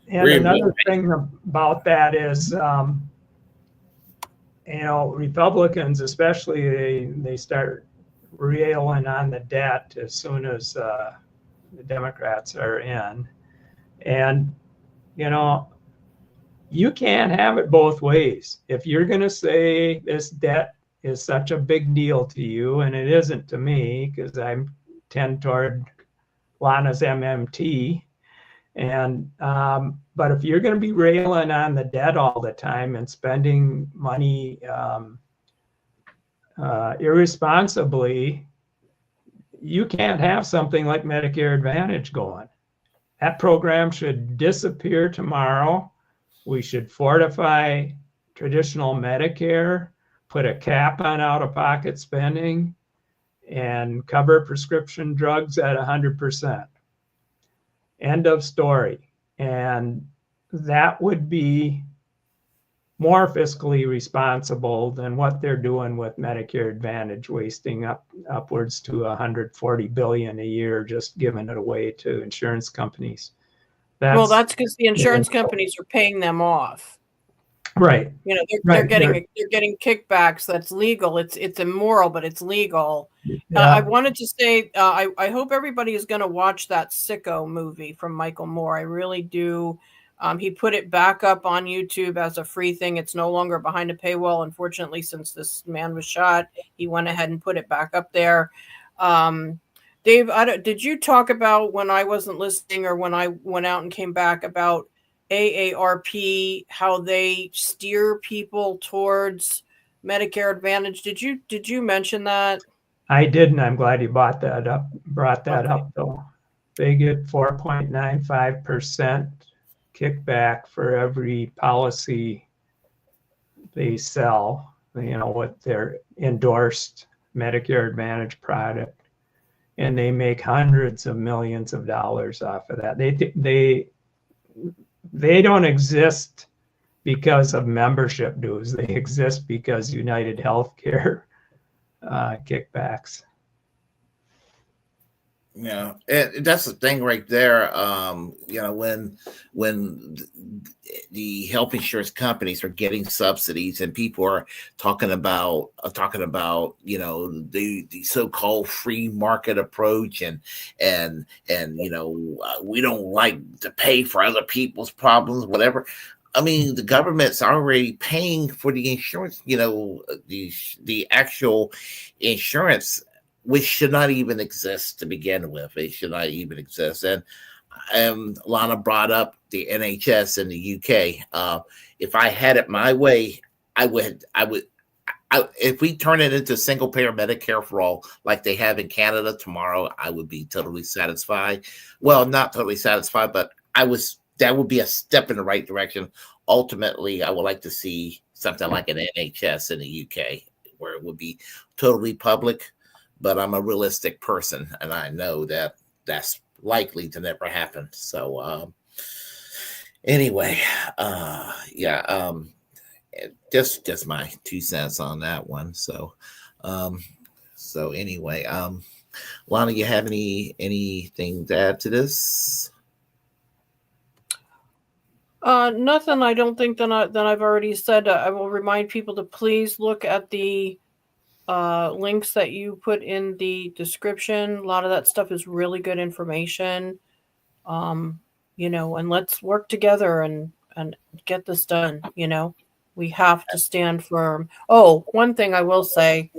And another thing about that is, Republicans especially, they start railing on the debt as soon as the Democrats are in. And, you can't have it both ways. If you're going to say this debt is such a big deal to you, and it isn't to me because I tend toward Lana's MMT. And but if you're going to be railing on the debt all the time and spending money irresponsibly, you can't have something like Medicare Advantage going. That program should disappear tomorrow. We should fortify traditional Medicare, put a cap on out-of-pocket spending, and cover prescription drugs at 100%. End of story. And that would be more fiscally responsible than what they're doing with Medicare Advantage, wasting upwards to $140 billion a year, just giving it away to insurance companies. That's because the insurance companies are paying them off. Right. They're getting kickbacks. That's legal. It's immoral, but it's legal. Yeah. I wanted to say, I hope everybody is going to watch that Sicko movie from Michael Moore. I really do. He put it back up on YouTube as a free thing. It's no longer behind a paywall. Unfortunately, since this man was shot, he went ahead and put it back up there. Dave, did you talk about, when I wasn't listening or when I went out and came back, about AARP, how they steer people towards Medicare Advantage? Did you mention that? I didn't. I'm glad you brought that up though. They get 4.95% kickback for every policy they sell, with their endorsed Medicare Advantage product. And they make hundreds of millions of dollars off of that. They don't exist because of membership dues. They exist because United Healthcare kickbacks. Yeah, that's the thing right there. When the health insurance companies are getting subsidies and people are talking about the so-called free market approach and we don't like to pay for other people's problems, whatever. I mean, the government's already paying for the insurance, the actual insurance, which should not even exist to begin with. It should not even exist. And Lana brought up the NHS in the UK. If I had it my way, I would. If we turn it into single payer Medicare for all, like they have in Canada tomorrow, I would be totally satisfied. Well, not totally satisfied, but that would be a step in the right direction. Ultimately, I would like to see something like an NHS in the UK where it would be totally public. But I'm a realistic person, and I know that that's likely to never happen. So, anyway, just my 2 cents on that one. So, anyway, Lana, you have anything to add to this? Nothing. I don't think that I've already said. I will remind people to please look at the links that you put in the description. A lot of that stuff is really good information. And let's work together and get this done. We have to stand firm. Oh, one thing I will say,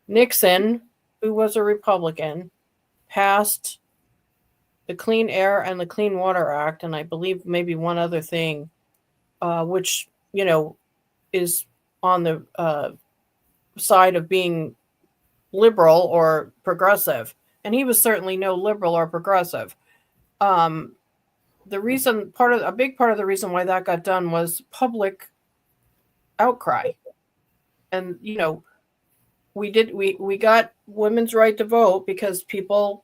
Nixon, who was a Republican, passed the Clean Air and the Clean Water Act, and I believe maybe one other thing, which, is on the side of being liberal or progressive, and he was certainly no liberal or progressive. A big part of the reason why that got done was public outcry, and we got women's right to vote because people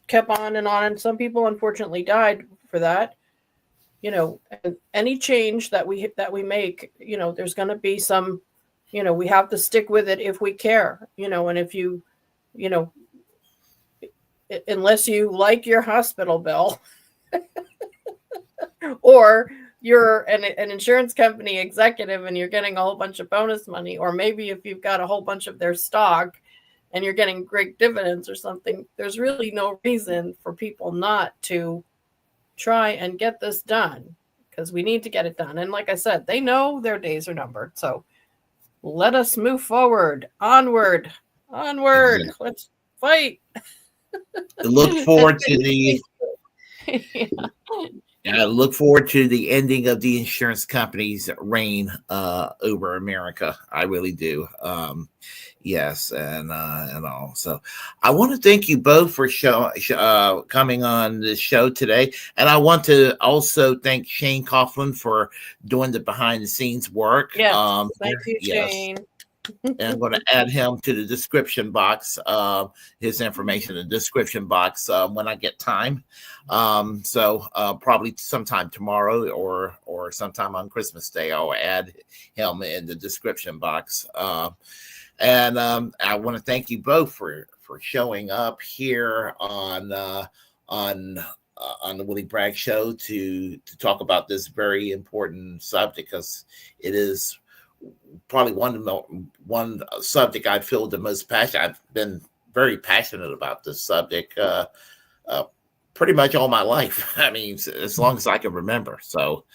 kept on, and some people unfortunately died for that. And any change that we make, there's going to be some. We have to stick with it if we care, and if unless you like your hospital bill or you're an insurance company executive and you're getting a whole bunch of bonus money, or maybe if you've got a whole bunch of their stock and you're getting great dividends or something, there's really no reason for people not to try and get this done, because we need to get it done. And like I said, they know their days are numbered. So let us move forward, onward. Exactly. Let's fight. Look forward to the look forward to the ending of the insurance company's reign over America. I really do. Yes, and all. So I want to thank you both for coming on the show today, and I want to also thank Shane Coughlin for doing the behind the scenes work. Yes, thank you, Shane. And I'm going to add him to the description box, his information in the description box when I get time. So probably sometime tomorrow or sometime on Christmas Day, I'll add him in the description box. And I want to thank you both for showing up here on the Willy Bragg Show to talk about this very important subject, because it is probably one subject I feel the most passionate. I've been very passionate about this subject pretty much all my life. I mean, as long as I can remember. So,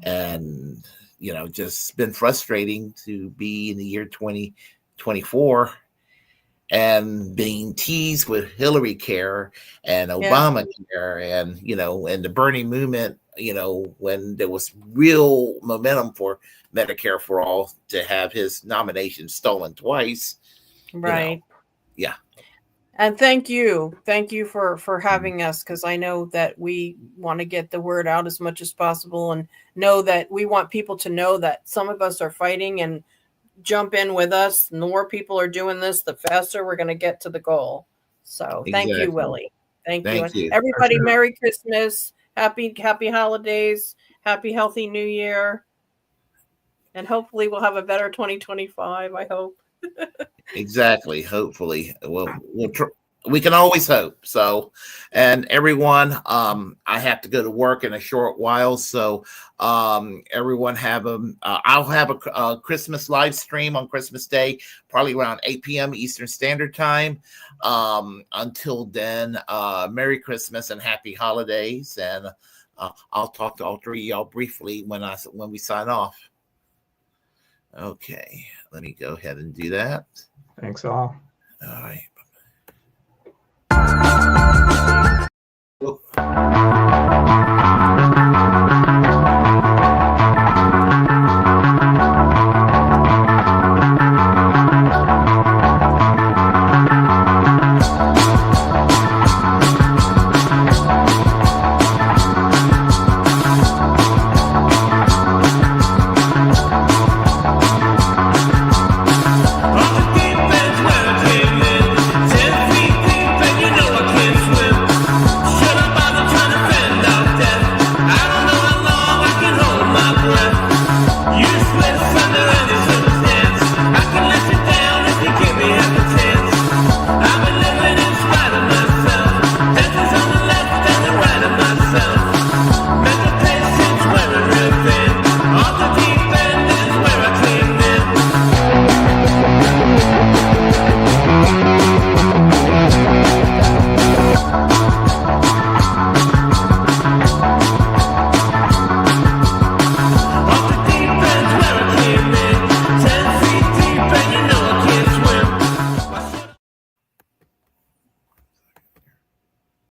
and just been frustrating to be in the year 2024 and being teased with Hillary Care and Obamacare and and the Bernie movement. When there was real momentum for Medicare for all, to have his nomination stolen twice. Right. Yeah. And thank you for having us, because I know that we want to get the word out as much as possible, and know that we want people to know that some of us are fighting and jump in with us. The more people are doing this, the faster we're going to get to the goal. So Thank you, Willie. Thank you. Everybody, sure. Merry Christmas. Happy holidays. Happy healthy New Year. And hopefully we'll have a better 2025, I hope. Exactly. Hopefully. We can always hope. So, and everyone, I have to go to work in a short while. So everyone I'll have a Christmas live stream on Christmas Day, probably around 8 p.m. Eastern Standard Time. Until then, Merry Christmas and Happy Holidays. And I'll talk to all three of y'all briefly when we sign off. Okay, let me go ahead and do that. Thanks all. All right.